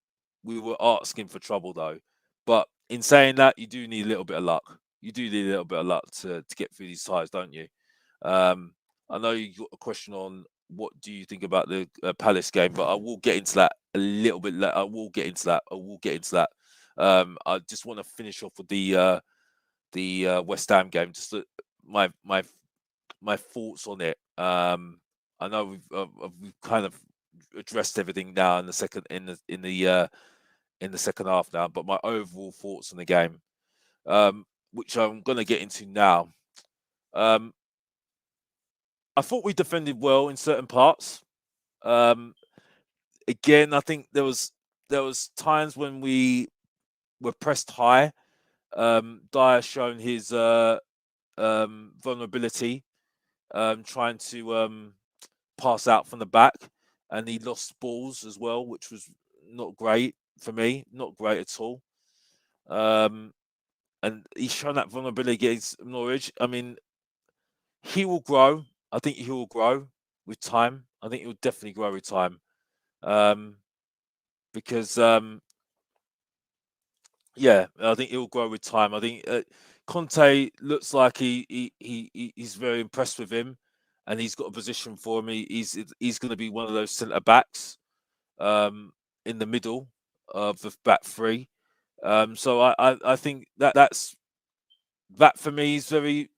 we were asking for trouble, though. But in saying that, you do need a little bit of luck. You do need a little bit of luck to get through these ties, don't you? Um, I know you got a question on what do you think about the Palace game, but I will get into that a little bit later. I will get into that. I will get into that. I just want to finish off with the West Ham game. Just my thoughts on it. I know we've kind of addressed everything now in the second in the second half now, but my overall thoughts on the game, which I'm going to get into now. Um, I thought we defended well in certain parts. Um, Again, I think there was times when we were pressed high. Dyer shown his vulnerability, trying to pass out from the back, and he lost balls as well, which was not great for me, not great at all. Um, and he's shown that vulnerability against Norwich. I mean, he will grow. I think he will grow with time. I think he will definitely grow with time. Um, because yeah, I think he'll grow with time. I think Conte looks like he's very impressed with him, and he's got a position for him. He's going to be one of those centre backs in the middle of the back three. So I think that for me is very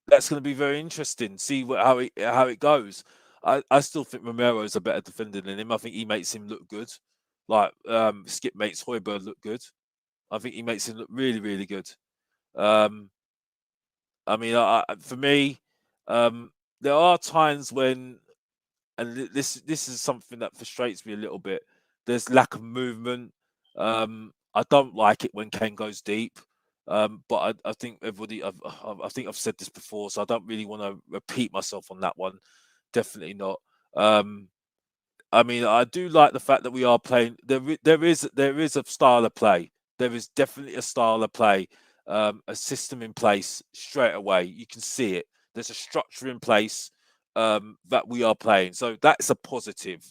that's going to be very interesting. See how it goes. I still think Romero is a better defender than him. I think he makes him look good. Like Skip makes Højbjerg look good. I think he makes him look really, really good. Um, I mean, for me, there are times when, and this is something that frustrates me a little bit. There's lack of movement. I don't like it when Kane goes deep. But I think everybody, I think I've said this before, so I don't really want to repeat myself on that one. Definitely not. Um, I mean, I do like the fact that we are playing. There is a style of play. There is definitely a style of play, a system in place straight away. You can see it. There's a structure in place that we are playing. So that's a positive,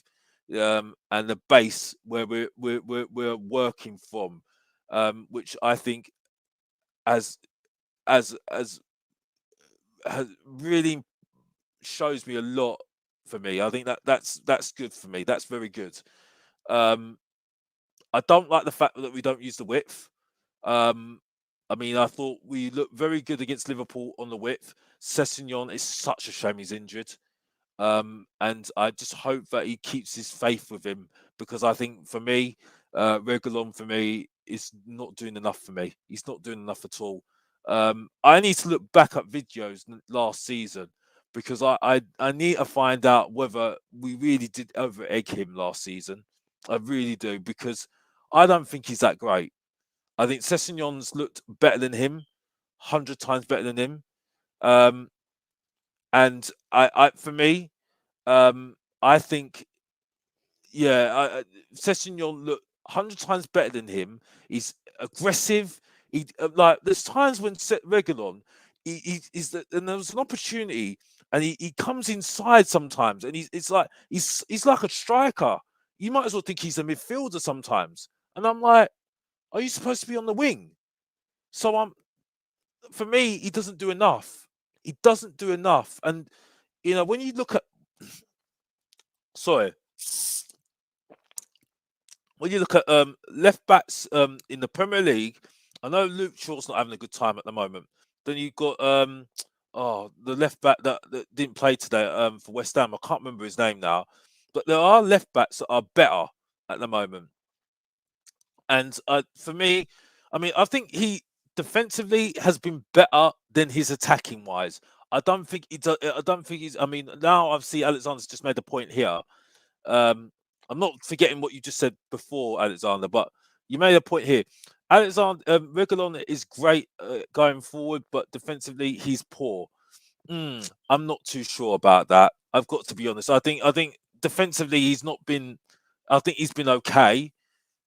and the base where we're working from, which I think as as has really shows me a lot for me. I think that's good for me. That's very good. Um, I don't like the fact that we don't use the width. Um, I mean, I thought we looked very good against Liverpool on the width. Sessegnon is such a shame he's injured. And I just hope that he keeps his faith with him because I think for me, Reguilon for me is not doing enough for me. He's not doing enough at all. I need to look back at videos last season because I need to find out whether we really did over egg him last season. I really do because I don't think he's that great. I think Sessegnon's looked better than him, 100 times better than him. Um, and for me, I think, yeah, Sessegnon look 100 times better than him. He's aggressive. He like there's times when Reguilon, and there was an opportunity, and he comes inside sometimes, and he's like a striker. You might as well think he's a midfielder sometimes, and I'm like, are you supposed to be on the wing? So for me, he doesn't do enough. He doesn't do enough, and when you look at sorry when you look at left backs in the Premier League, I know Luke Shaw's not having a good time at the moment. Then you've got the left back that didn't play today for West Ham. I can't remember his name now, but there are left backs that are better at the moment. And for me, I mean, I think he defensively has been better than his attacking wise. I don't think he does. I don't think he's. I mean, now I've seen Alexander's just made a point here. I'm not forgetting what you just said before, Alexander, but you made a point here. Alexander Reguilon is great going forward, but defensively he's poor. I'm not too sure about that. I've got to be honest. I think defensively he's not been. I think he's been okay,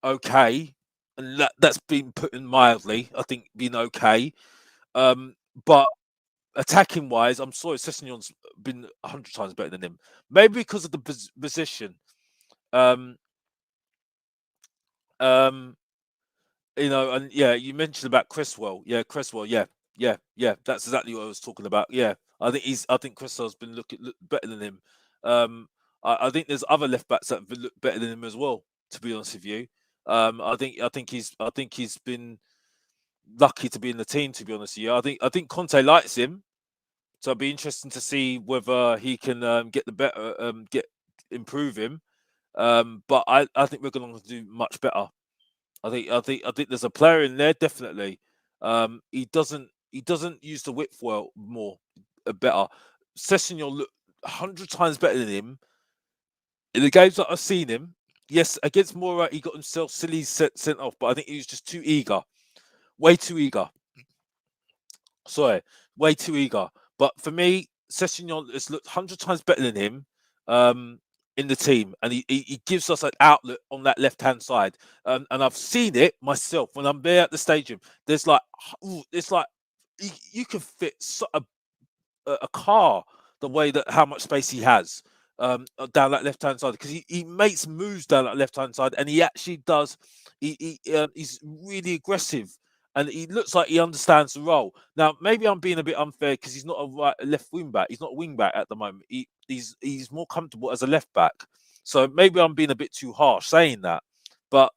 and that's been put in mildly. I think been okay, but attacking wise, I'm sorry, Sessegnon's been 100 times better than him. Maybe because of the position. Um, um, And yeah, you mentioned about Cresswell. Yeah, Cresswell. Yeah. That's exactly what I was talking about. Yeah, I think Cresswell's been look better than him. Um, I think there's other left backs that have been look better than him as well. To be honest with you, I think he's been lucky to be in the team. To be honest with you, I think Conte likes him, so it'd be interesting to see whether he can get the better, improve him. But I think we're going to do much better. I think there's a player in there definitely. He doesn't use the width well more better. Sessignon look 100 times better than him in the games that I've seen him. Yes, against Mora he got himself silly sent off, but I think he was just too eager, way too eager. Sorry, way too eager. But for me, Sessignon has looked 100 times better than him. In the team, and he gives us an outlet on that left hand side. And I've seen it myself when I'm there at the stadium. There's like, it's like you can fit a car the way that how much space he has down that left hand side, because he makes moves down that left hand side, and he actually does. He's really aggressive, and he looks like he understands the role. Now, maybe I'm being a bit unfair because he's not a left wing back. He's not a wing back at the moment. He's more comfortable as a left back. So maybe I'm being a bit too harsh saying that, but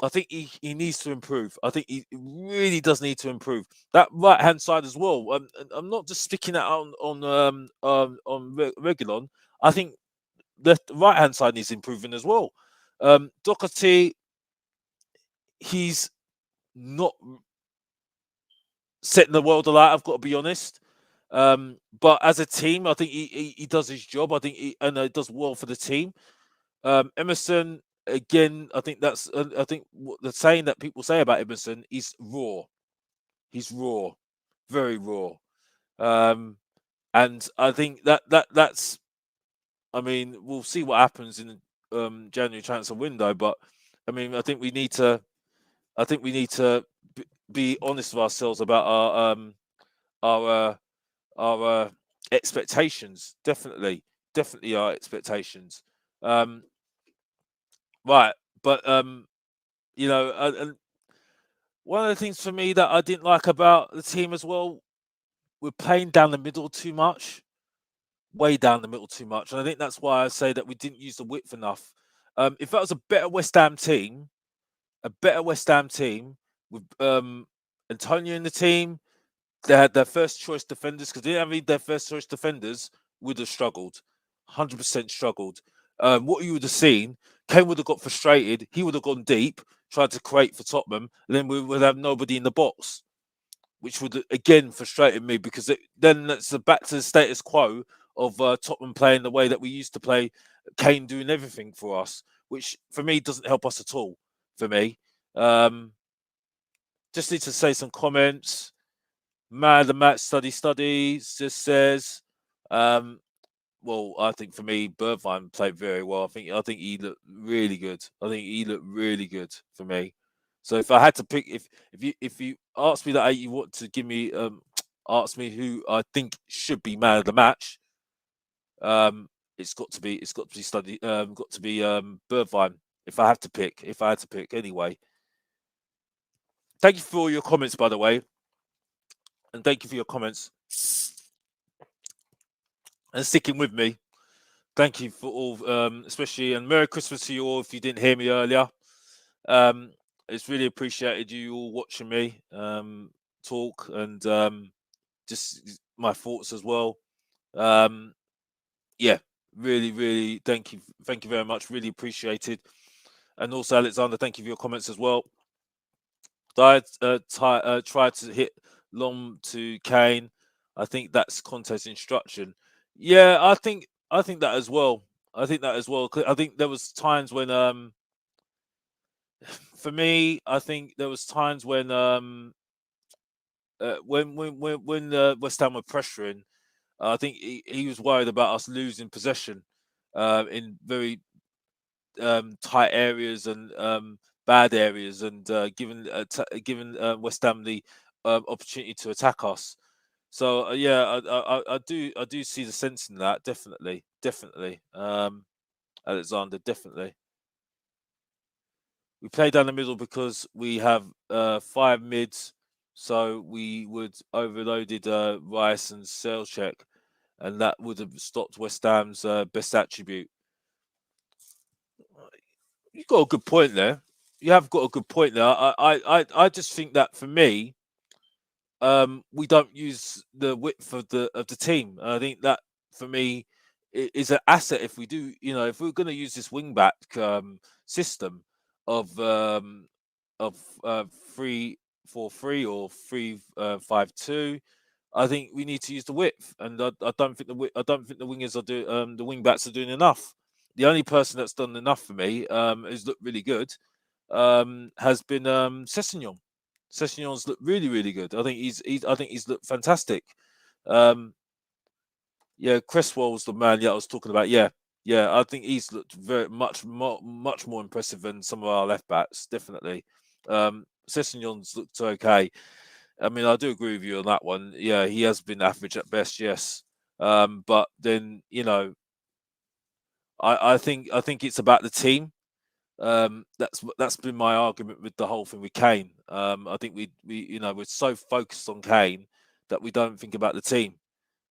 I think he needs to improve. I think he really does need to improve that right hand side as well. And I'm not just sticking that on Regulon. I think the right hand side needs improving as well. Doherty, he's not setting the world alight. I've got to be honest. But as a team, I think he does his job. I think he does well for the team. Emerson, again, I think I think what the saying that people say about Emerson, he's raw. He's raw, very raw. Um, and I think that's. I mean, we'll see what happens in January transfer window, but I mean, I think we need to. I think we need to be honest with ourselves about our our expectations. Definitely our expectations. Um, right, but and one of the things for me that I didn't like about the team as well, we're playing down the middle too much, way down the middle too much, and I think that's why I say that we didn't use the width enough. If that was a better West Ham team with Antonio in the team, they had their first choice defenders, because they didn't have their first choice defenders, would have struggled, 100% struggled. What you would have seen, Kane would have got frustrated. He would have gone deep, tried to create for Tottenham, and then we would have nobody in the box, which would again frustrated me, because then that's back to the status quo of Tottenham playing the way that we used to play, Kane doing everything for us, which for me doesn't help us at all. For me, just need to say some comments. Man, the match studies just says, well, I think for me, Bergwijn played very well. I think he looked really good. I think he looked really good for me. So if I had to pick, if you ask me that, you want to give me ask me who I think should be man of the match, it's got to be Bergwijn. If I had to pick anyway. Thank you for all your comments, by the way, and thank you for your comments and sticking with me. Thank you for all, especially, and Merry Christmas to you all. If you didn't hear me earlier, it's really appreciated you all watching me talk, and just my thoughts as well. Yeah, really, thank you very much. Really appreciated, and also Alexander, thank you for your comments as well. I tried to hit long to Kane. I think that's Conte's instruction. Yeah, I think that as well. I think that as well. I think there was times when for me, I think there was times when West Ham were pressuring, I think he was worried about us losing possession in very tight areas and bad areas, and giving West Ham the opportunity to attack us. So yeah, I do see the sense in that, definitely, Alexander, definitely. We play down the middle because we have five mids, so we would overloaded Rice and Selchuk, and that would have stopped West Ham's best attribute. You got a good point there. You have got a good point there. I just think that for me, we don't use the width of the team. And I think that for me is an asset if we do. You know, if we're going to use this wing back system of um, of 3-4-3 or 3-5-2. I think we need to use the width, and I don't think I don't think the wingers are the wing backs are doing enough. The only person that's done enough for me has looked really good has been Sessegnon. Sessegnon's looked really really good. I think he's looked fantastic. Um, yeah, Cresswell's the man. Yeah, I was talking about. Yeah, yeah, I think he's looked very much more impressive than some of our left backs. Definitely. Sessegnon's looked okay. I mean, I do agree with you on that one. Yeah, he has been average at best. Yes, but then I think it's about the team. That's been my argument with the whole thing with Kane. I think we're so focused on Kane that we don't think about the team.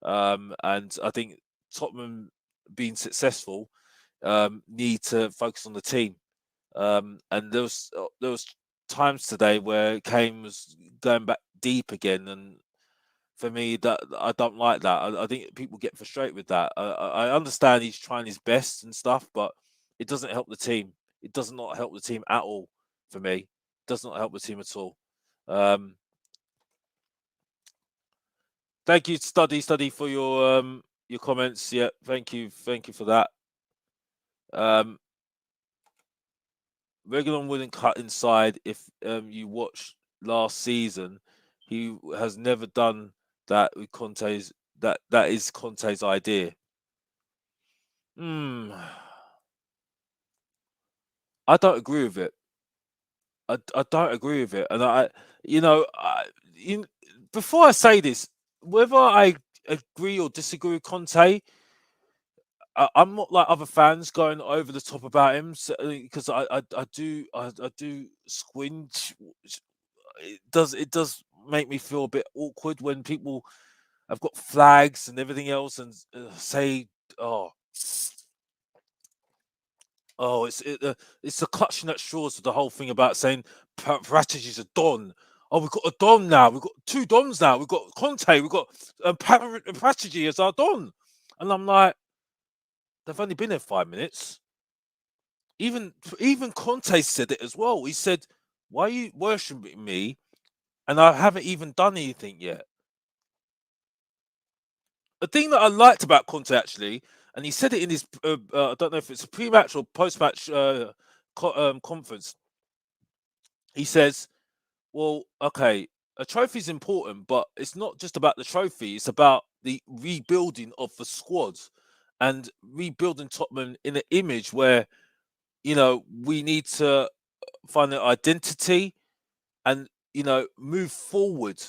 And I think Tottenham being successful need to focus on the team. And there was times today where Kane was going back deep again, and for me that I don't like that. I think people get frustrated with that. I understand he's trying his best and stuff, but it doesn't help the team. It does not help the team at all. For me, it does not help the team at all. Um, Thank you, study for your comments. Yeah, thank you for that. Um, Reguilon wouldn't cut inside if you watch last season. He has never done that with Conte's. That is Conte's idea. Hmm. I don't agree with it. I don't agree with it, and you know, before I say this, whether I agree or disagree with Conte, I'm not like other fans going over the top about him because I do squinch. It does make me feel a bit awkward when people have got flags and everything else and say, "Oh, it's the clutching at straws of the whole thing about saying Paratici's a don. Oh, we've got a don now. We've got two dons now. We've got Conte. We've got Paratici as our don." And I'm like, they've only been there 5 minutes. Even Conte said it as well. He said, "Why are you worshipping me? And I haven't even done anything yet." The thing that I liked about Conte actually, and he said it in his I don't know if it's a pre-match or post-match conference. He says, "Well, okay, a trophy is important, but it's not just about the trophy. It's about the rebuilding of the squad and rebuilding Tottenham in an image where we need to find an identity and move forward.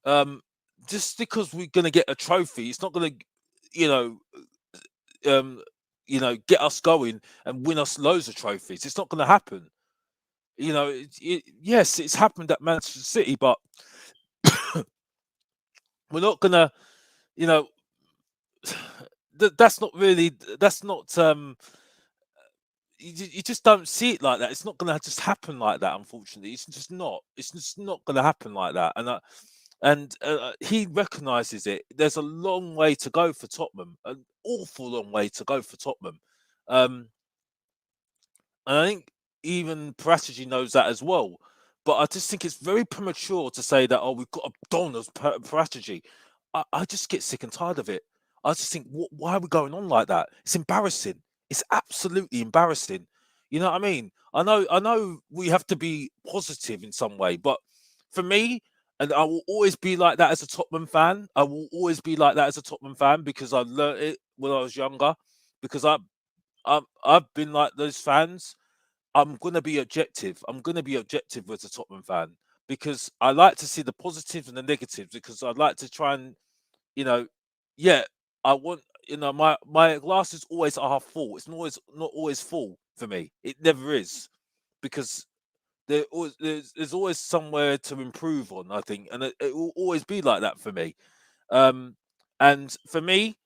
Um, just because we're going to get a trophy, it's not going to, you know, um, get us going and win us loads of trophies. It's not going to happen. Yes, it's happened at Manchester City, but we're not going to, you know, that's not really, that's not. You just don't see it like that. It's not going to just happen like that. Unfortunately, it's just not. It's just not going to happen like that. And he recognises it. There's a long way to go for Tottenham, an awful long way to go for Tottenham. Um, and I think even Paratici knows that as well. But I just think it's very premature to say that, oh, we've got a Don as Paratici. I just get sick and tired of it. I just think, why are we going on like that? It's embarrassing. It's absolutely embarrassing. You know what I mean? I know we have to be positive in some way, but for me, and I will always be like that as a Tottenham fan. I will always be like that as a Tottenham fan because I learned it when I was younger. Because I've been like those fans. I'm gonna be objective. I'm gonna be objective as a Tottenham fan because I like to see the positives and the negatives because I'd like to try and you know, yeah, I want my glass is always half full. It's not always full for me. It never is because there's always somewhere to improve on, I think, and it will always be like that for me. Um, and for me,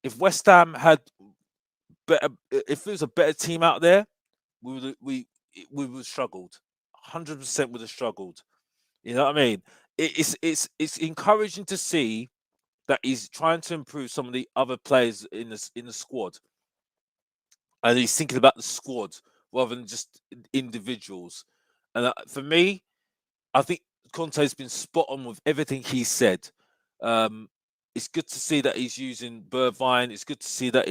if West Ham had if there was a better team out there, we would have struggled. 100% would have struggled. You know what I mean? It's encouraging to see that he's trying to improve some of the other players in the squad, and he's thinking about the squad rather than just individuals. And for me, I think Conte's been spot on with everything he said. Um, it's good to see that he's using Bergwijn. It's good to see that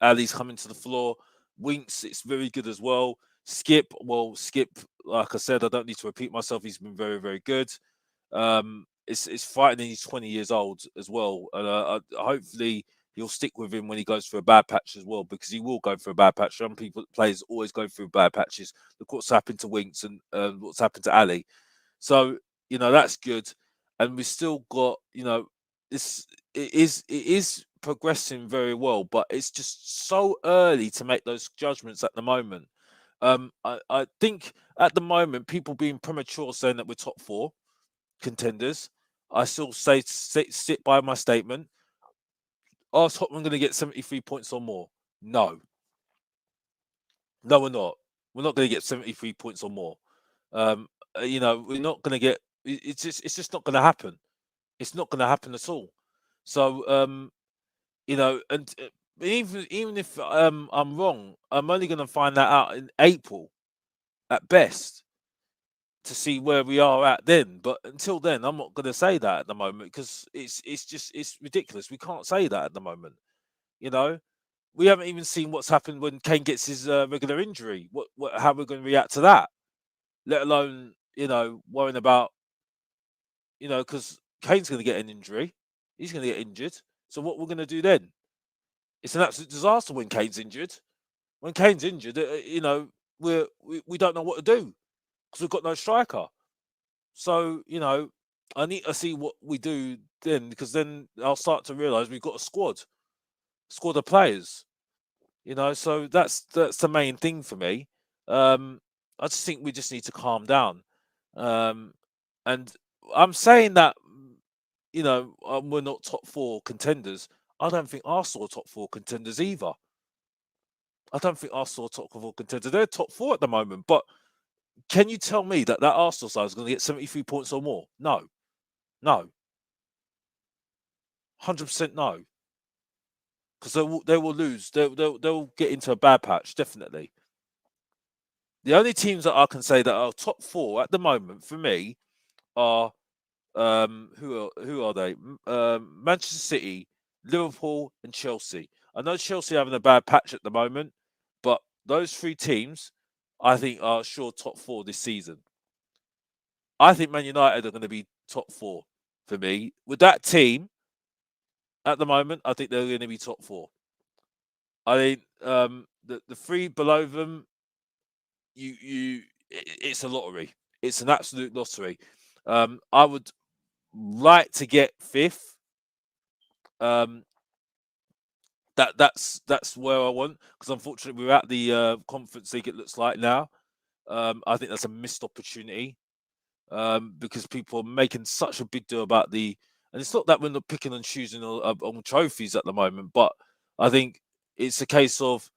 Ali's coming to the floor. Winks, it's very good as well. Skip, like I said, I don't need to repeat myself. He's been very, very good. It's frightening. He's 20 years old as well, and hopefully he'll stick with him when he goes through a bad patch as well, because he will go through a bad patch. Some players always go through bad patches. Look what's happened to Winks and what's happened to Ali. So that's good, and we still got it is progressing very well, but it's just so early to make those judgments at the moment. I think at the moment people being premature saying that we're top four contenders. I still sit by my statement. Are Tottenham going to get 73 points or more? No, no, we're not. We're not going to get 73 points or more. We're not going to get. It's just not going to happen. It's not going to happen at all. So, and even if I'm wrong, I'm only going to find that out in April at best to see where we are at then. But until then, I'm not going to say that at the moment, because it's ridiculous. We can't say that at the moment. You know, we haven't even seen what's happened when Kane gets his regular injury. How we're going to react to that? Let alone worrying about because Kane's going to get an injury. He's going to get injured. So what we're going to do then? It's an absolute disaster when Kane's injured. When Kane's injured, we don't know what to do because we've got no striker. So I need to see what we do then, because then I'll start to realise we've got a squad of players. So that's the main thing for me. I just think we just need to calm down. And I'm saying that we're not top four contenders. I don't think Arsenal are top four contenders either. I don't think Arsenal are top four contenders. They're top four at the moment, but can you tell me that Arsenal side is going to get 73 points or more? No, 100% no, because they will lose. They'll get into a bad patch, definitely. The only teams that I can say that are top four at the moment for me are who are they? Manchester City, Liverpool, and Chelsea. I know Chelsea are having a bad patch at the moment, but those three teams, I think, are sure top four this season. I think Man United are going to be top four for me. With that team at the moment, I think they're going to be top four. I think the three below them, it's a lottery. It's an absolute lottery. I would like to get fifth. That's where I want, because unfortunately we're at the Conference League. It looks like now. I think that's a missed opportunity, because people are making such a big deal about and it's not that we're not picking and choosing on trophies at the moment, but I think it's a case of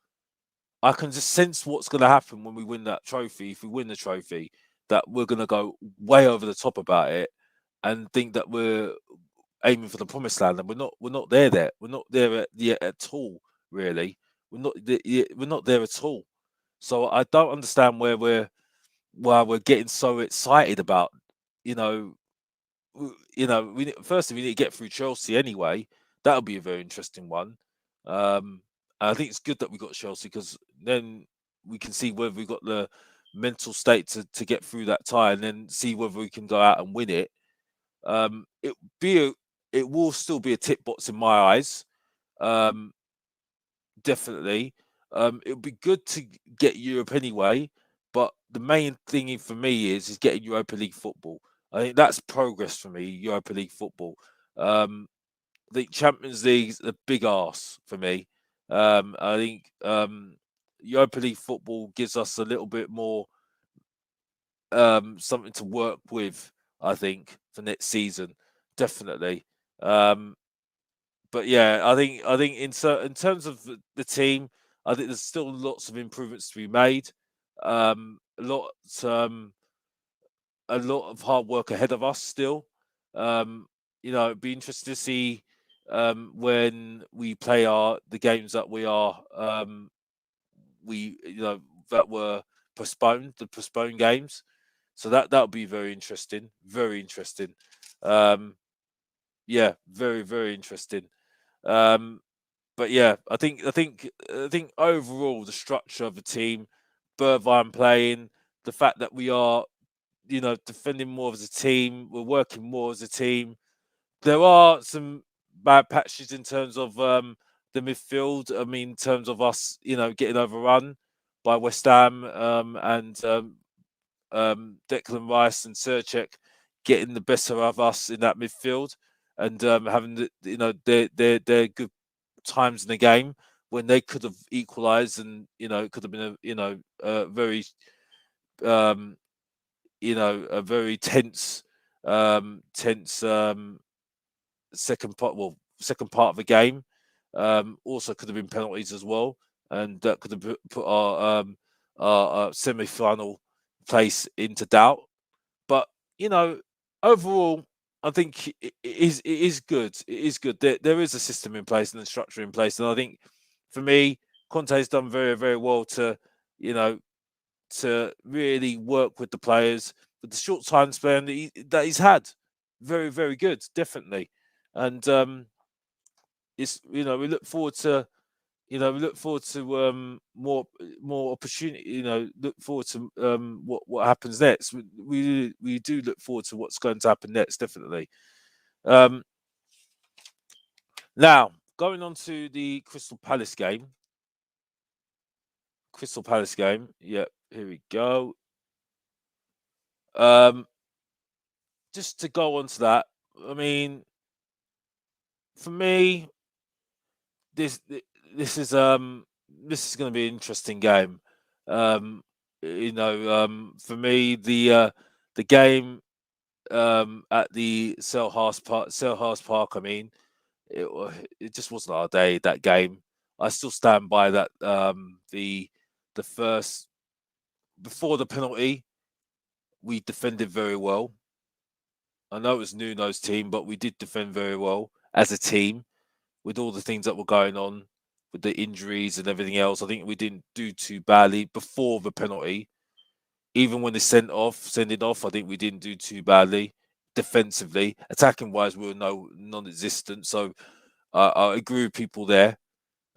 I can just sense what's going to happen when we win that trophy. If we win the trophy, that we're going to go way over the top about it and think that we're aiming for the promised land, and we're not there yet. We're not there yet at all. Really, we're not there at all. So I don't understand why we're getting so excited about. You know, firstly we need to get through Chelsea anyway. That'll be a very interesting one. And I think it's good that we got Chelsea, because then we can see whether we got the mental state to get through that tie, and then see whether we can go out and win it. It be it will still be a tick box in my eyes. Um, Definitely. It would be good to get Europe anyway, but the main thing for me is getting Europa League football. I think that's progress for me. Europa League football. The Champions League's a big ask for me. I think Europa League football gives us a little bit more something to work with, I think, for next season, definitely. Um, but yeah, I think in terms of the team, I think there's still lots of improvements to be made. Um, a lot um, a lot of hard work ahead of us still. Um, it'd be interesting to see when we play the games that we that were postponed, the postponed games. So that'll be very interesting, very interesting. Um, yeah, very very interesting. Um, but yeah, I think overall the structure of the team, Bergwijn playing, the fact that we are defending more as a team, we're working more as a team. There are some bad patches in terms of the midfield. I mean, in terms of us, getting overrun by West Ham and Declan Rice and Serchek getting the better of us in that midfield and having their good times in the game when they could have equalised and it could have been a very um, a very tense second part of the game. Also could have been penalties as well, and that could have put our semi-final place into doubt. But you know, overall, I think it is good. It is good. There is a system in place and a structure in place, and I think for me, Conte's done very very well to you know to really work with the players with the short time span that he's had. Very very good, definitely, and it's we look forward to more opportunity. Look forward to what happens next. We do look forward to what's going to happen next. Definitely. Um, Now going on to the Crystal Palace game. Crystal Palace game. Yep. Here we go. Um, just to go on to that. I mean, for me, this this is this is going to be an interesting game. Um, for me, the game at the Selhurst Park. I mean, it just wasn't our day. That game, I still stand by that. The first before the penalty, we defended very well. I know it was Nuno's team, but we did defend very well as a team with all the things that were going on with the injuries and everything else. I think we didn't do too badly before the penalty. Even when they sending off, I think we didn't do too badly defensively. Attacking wise, we were non-existent. So I agree with people there.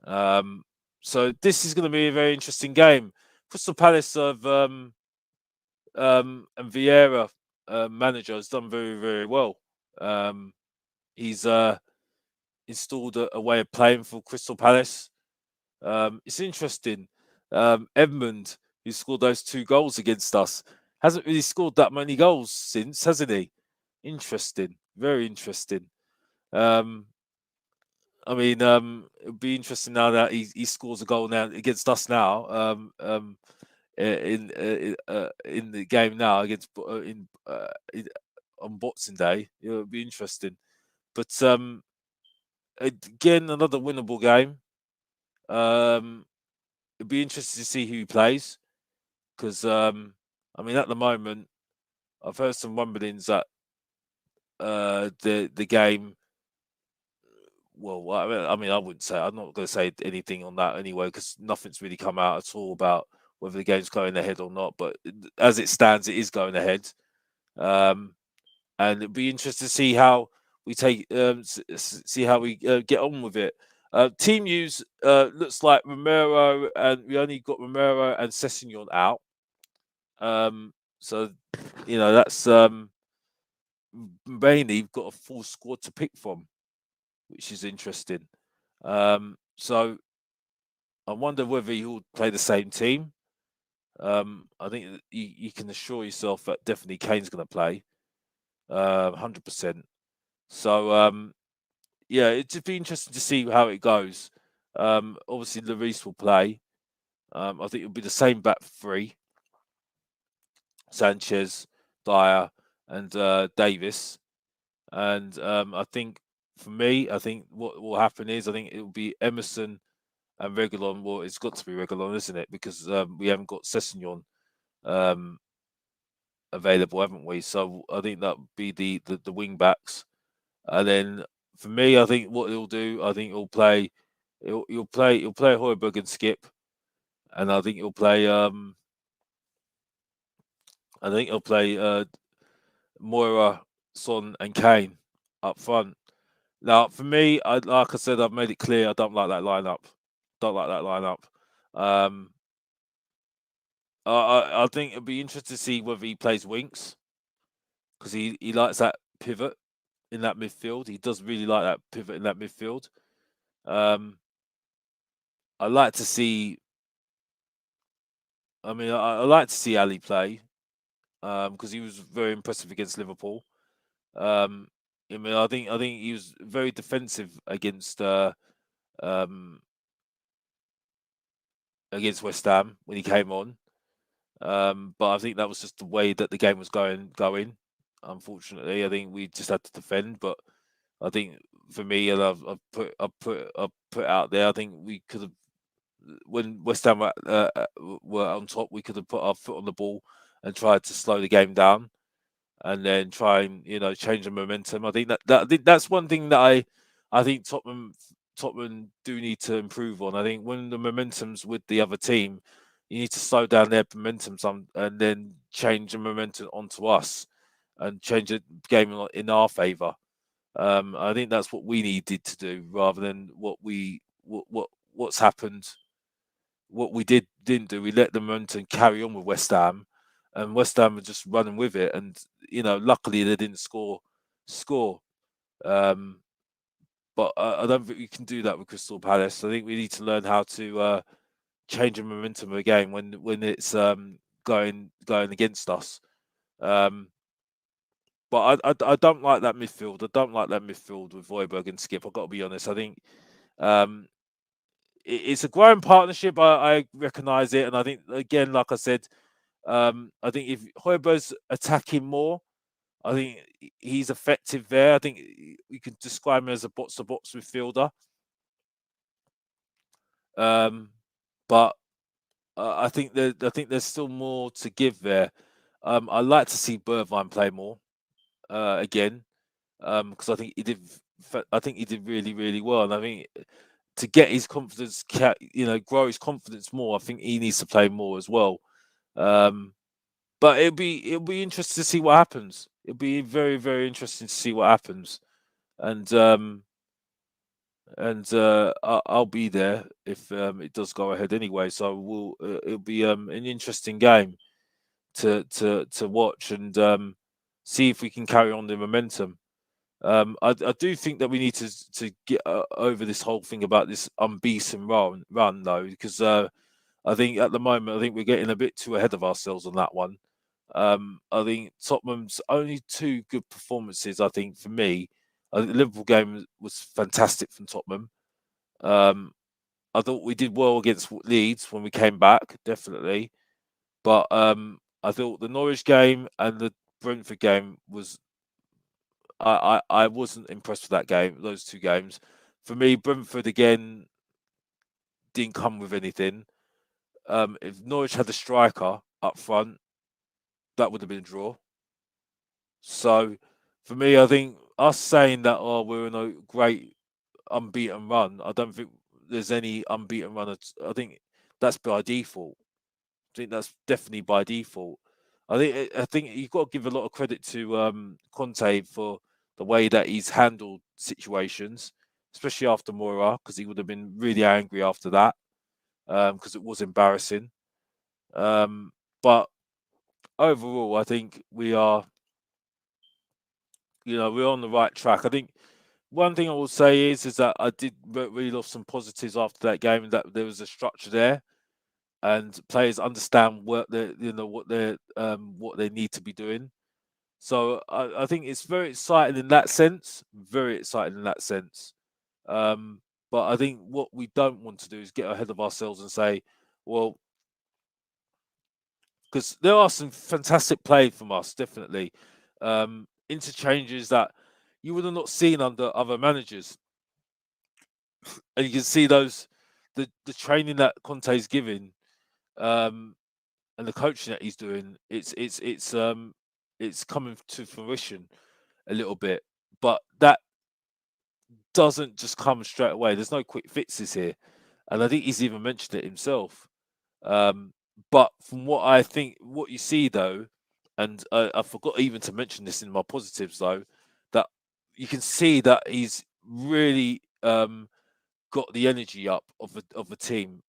So this is going to be a very interesting game. Crystal Palace of and Vieira, manager, has done very very well. He's installed a way of playing for Crystal Palace. It's interesting. Edmund, who scored those 2 goals against us, hasn't really scored that many goals since, hasn't he? Interesting, very interesting. Um, I mean, it'll be interesting now that he scores a goal now against us now. In the game now against on Boxing Day, it'll be interesting. But again, another winnable game. It'd be interesting to see who he plays because I mean, at the moment, I've heard some rumblings that the game. Well, I wouldn't say. I'm not going to say anything on that anyway because nothing's really come out at all about whether the game's going ahead or not. But as it stands, it is going ahead, and it'd be interesting to see how we see how we get on with it. Team news looks like Romero, and we only got Romero and Sessegnon out. So that's mainly got a full squad to pick from, which is interesting. So I wonder whether he'll play the same team. I think that you can assure yourself that definitely Kane's going to play, 100%. So yeah, it'd just be interesting to see how it goes. Obviously, Lloris will play. I think it'll be the same back three. Sanchez, Dyer, and Davis. And I think for me, I think what will happen is I think it will be Emerson and Reguilon. Well, it's got to be Reguilon, isn't it? Because we haven't got Sessegnon um, available, haven't we? So I think that would be the wing backs. And then for me, I think what he'll do, I think he'll play Højbjerg and Skip, and I think he'll play Moira, Son, and Kane up front. Now, for me, like I said, I've made it clear I don't like that lineup. Don't like that lineup. Um, I think it'll be interesting to see whether he plays Winks because he likes that pivot in that midfield. He does really like that pivot in that midfield. Um, I like to see. I mean, I like to see Ali play because he was very impressive against Liverpool. Um, I think he was very defensive um, against West Ham when he came on. But I think that was just the way that the game was going. Unfortunately, I think we just had to defend. But I think for me, and I've put out there. I think we could have when West Ham were on top, we could have put our foot on the ball and tried to slow the game down, and then try and change the momentum. I think that's one thing that I think Tottenham do need to improve on. I think when the momentum's with the other team, you need to slow down their momentum some and then change the momentum onto us and change the game in our favour. I think that's what we needed to do rather than what's happened. What we didn't do, we let the momentum carry on with West Ham, and West Ham were just running with it. And luckily they didn't score. Um, but I don't think we can do that with Crystal Palace. I think we need to learn how to change the momentum of a game when it's going against us. Um, but I don't like that midfield. I don't like that midfield with Højbjerg and Skip. I've got to be honest. I think um, it's a growing partnership. I recognise it, and I think again, like I said, I think if Højbjerg's attacking more, I think he's effective there. I think you could describe him as a box-to-box midfielder. But I think there's still more to give there. I like to see Bergwijn play more again because I think he did really really well, and I think to get his confidence, grow his confidence more, I think he needs to play more as well. Um, but it'll be interesting to see what happens. It'll be very very interesting to see what happens, and I'll be there if it does go ahead anyway. So it'll be an interesting game to watch and see if we can carry on the momentum. I do think that we need to get over this whole thing about this unbeaten run though, because I think at the moment I think we're getting a bit too ahead of ourselves on that one. I think Tottenham's only two good performances. I think for me, I think the Liverpool game was fantastic from Tottenham. Um, I thought we did well against Leeds when we came back, definitely. But I thought the Norwich game and the Brentford game was I wasn't impressed with that game. Those two games, for me, Brentford again didn't come with anything. If Norwich had a striker up front, that would have been a draw. So for me, I think us saying that we're in a great unbeaten run, I don't think there's any unbeaten run. I think that's by default. I think that's definitely by default. I think you've got to give a lot of credit to Conte for the way that he's handled situations, especially after Moira, because he would have been really angry after that because it was embarrassing. But overall, I think we're on the right track. I think one thing I will say is that I did really love some positives after that game, and that there was a structure there, and players understand what they need to be doing. So I think it's very exciting in that sense. Very exciting in that sense. Um, but I think what we don't want to do is get ahead of ourselves and say, well, because there are some fantastic play from us, definitely. Interchanges that you would have not seen under other managers, and you can see those the training that Conte's giving, um, and the coaching that he's doing. It's coming to fruition a little bit, but that doesn't just come straight away. There's no quick fixes here, and I think he's even mentioned it himself. Um, but from what I think, what you see though, and I forgot even to mention this in my positives though, that you can see that he's really got the energy up of the team.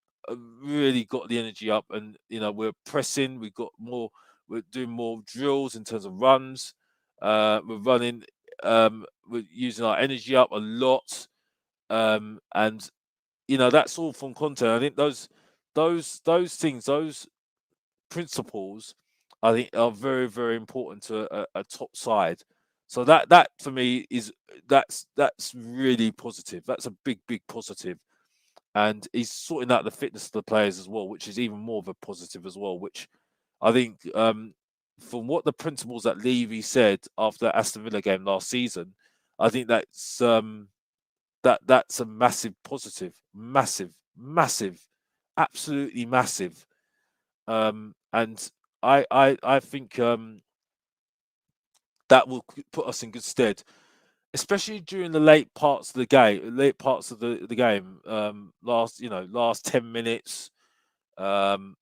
Really got the energy up, and we're pressing. We've got more. We're doing more drills in terms of runs. We're running. We're using our energy up a lot, and that's all from Conte. I think those things, those principles, I think are very, very important to a top side. So that for me is that's really positive. That's a big, big positive. And he's sorting out the fitness of the players as well, which is even more of a positive as well. Which I think, from what the principles that Levy said after Aston Villa game last season, I think that's a massive positive, massive, massive, absolutely massive. And I think that will put us in good stead, especially during the late parts of the game, late parts of the game. Last 10 minutes. Um,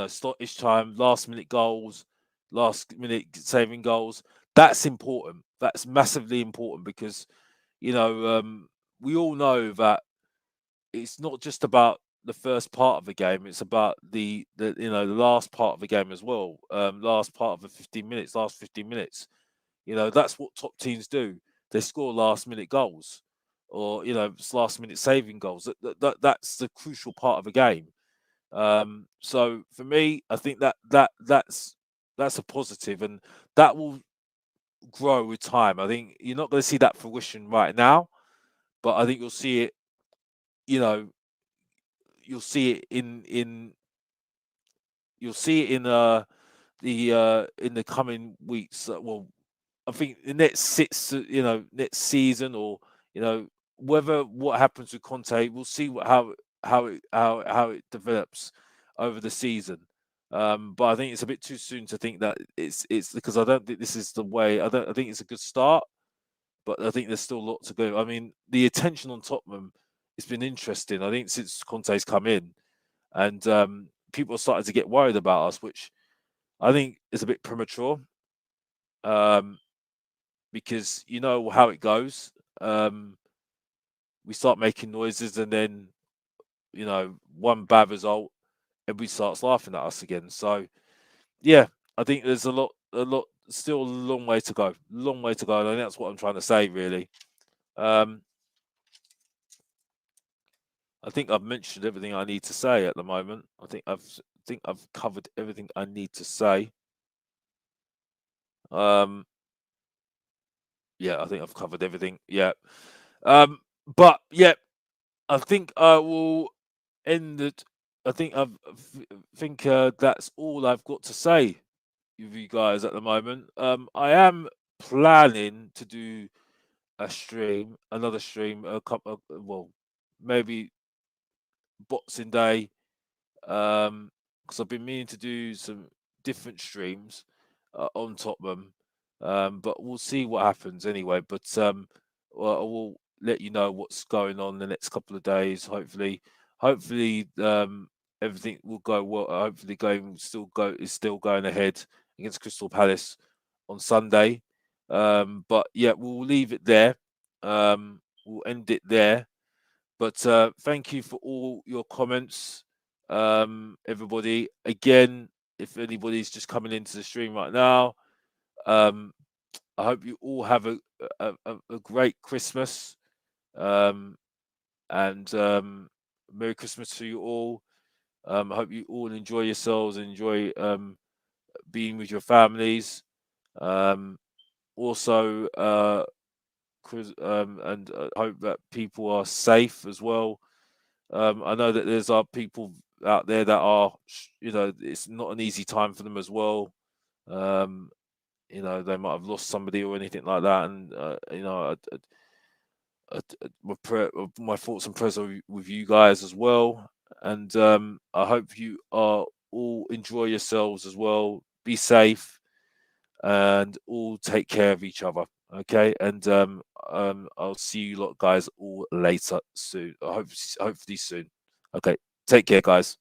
stoppage time, last minute goals, last minute saving goals. That's important. That's massively important because we all know that it's not just about the first part of the game. It's about the last part of the game as well. Last part of the 15 minutes, last 15 minutes. That's what top teams do. They score last minute goals, or last minute saving goals. That's the crucial part of the game. So for me, I think that's a positive, and that will grow with time. I think you're not going to see that fruition right now, but I think you'll see it. You know, you'll see it in you'll see it in the coming weeks. Well, I think the next season, or whether what happens with Conte, we'll see how it develops over the season. But I think it's a bit too soon to think that it's because I don't think this is the way. I think it's a good start, but I think there's still a lot to go. I mean, the attention on Tottenham has been interesting. I think since Conte's come in, and people are starting to get worried about us, which I think is a bit premature. Um, because you know how it goes. We start making noises, and then one bad result, everybody starts laughing at us again. So yeah, I think there's still a long way to go. Long way to go. And I think that's what I'm trying to say, really. Um, I think I've mentioned everything I need to say at the moment. I think I've covered everything I need to say. Um, yeah, I think I've covered everything. Yeah. But yeah, I think I will end it. I think that's all I've got to say with you guys at the moment. I am planning to do another stream, a couple, well, maybe Boxing Day, because I've been meaning to do some different streams on Tottenham, but we'll see what happens anyway. But well, I will let you know what's going on the next couple of days. Hopefully, everything will go well. Hopefully, game is still going ahead against Crystal Palace on Sunday. But yeah, we'll leave it there. We'll end it there. But thank you for all your comments, everybody. Again, if anybody's just coming into the stream right now, um, I hope you all have a great Christmas, um, and Merry Christmas to you all. I hope you all enjoy yourselves, enjoy being with your families. Um, also, and hope that people are safe as well. I know that there's people out there that are, it's not an easy time for them as well. They might have lost somebody or anything like that, and my thoughts and prayers are with you guys as well. And I hope you are all enjoy yourselves as well. Be safe and all take care of each other. Okay, and I'll see you lot guys all later soon. Hopefully soon. Okay, take care, guys.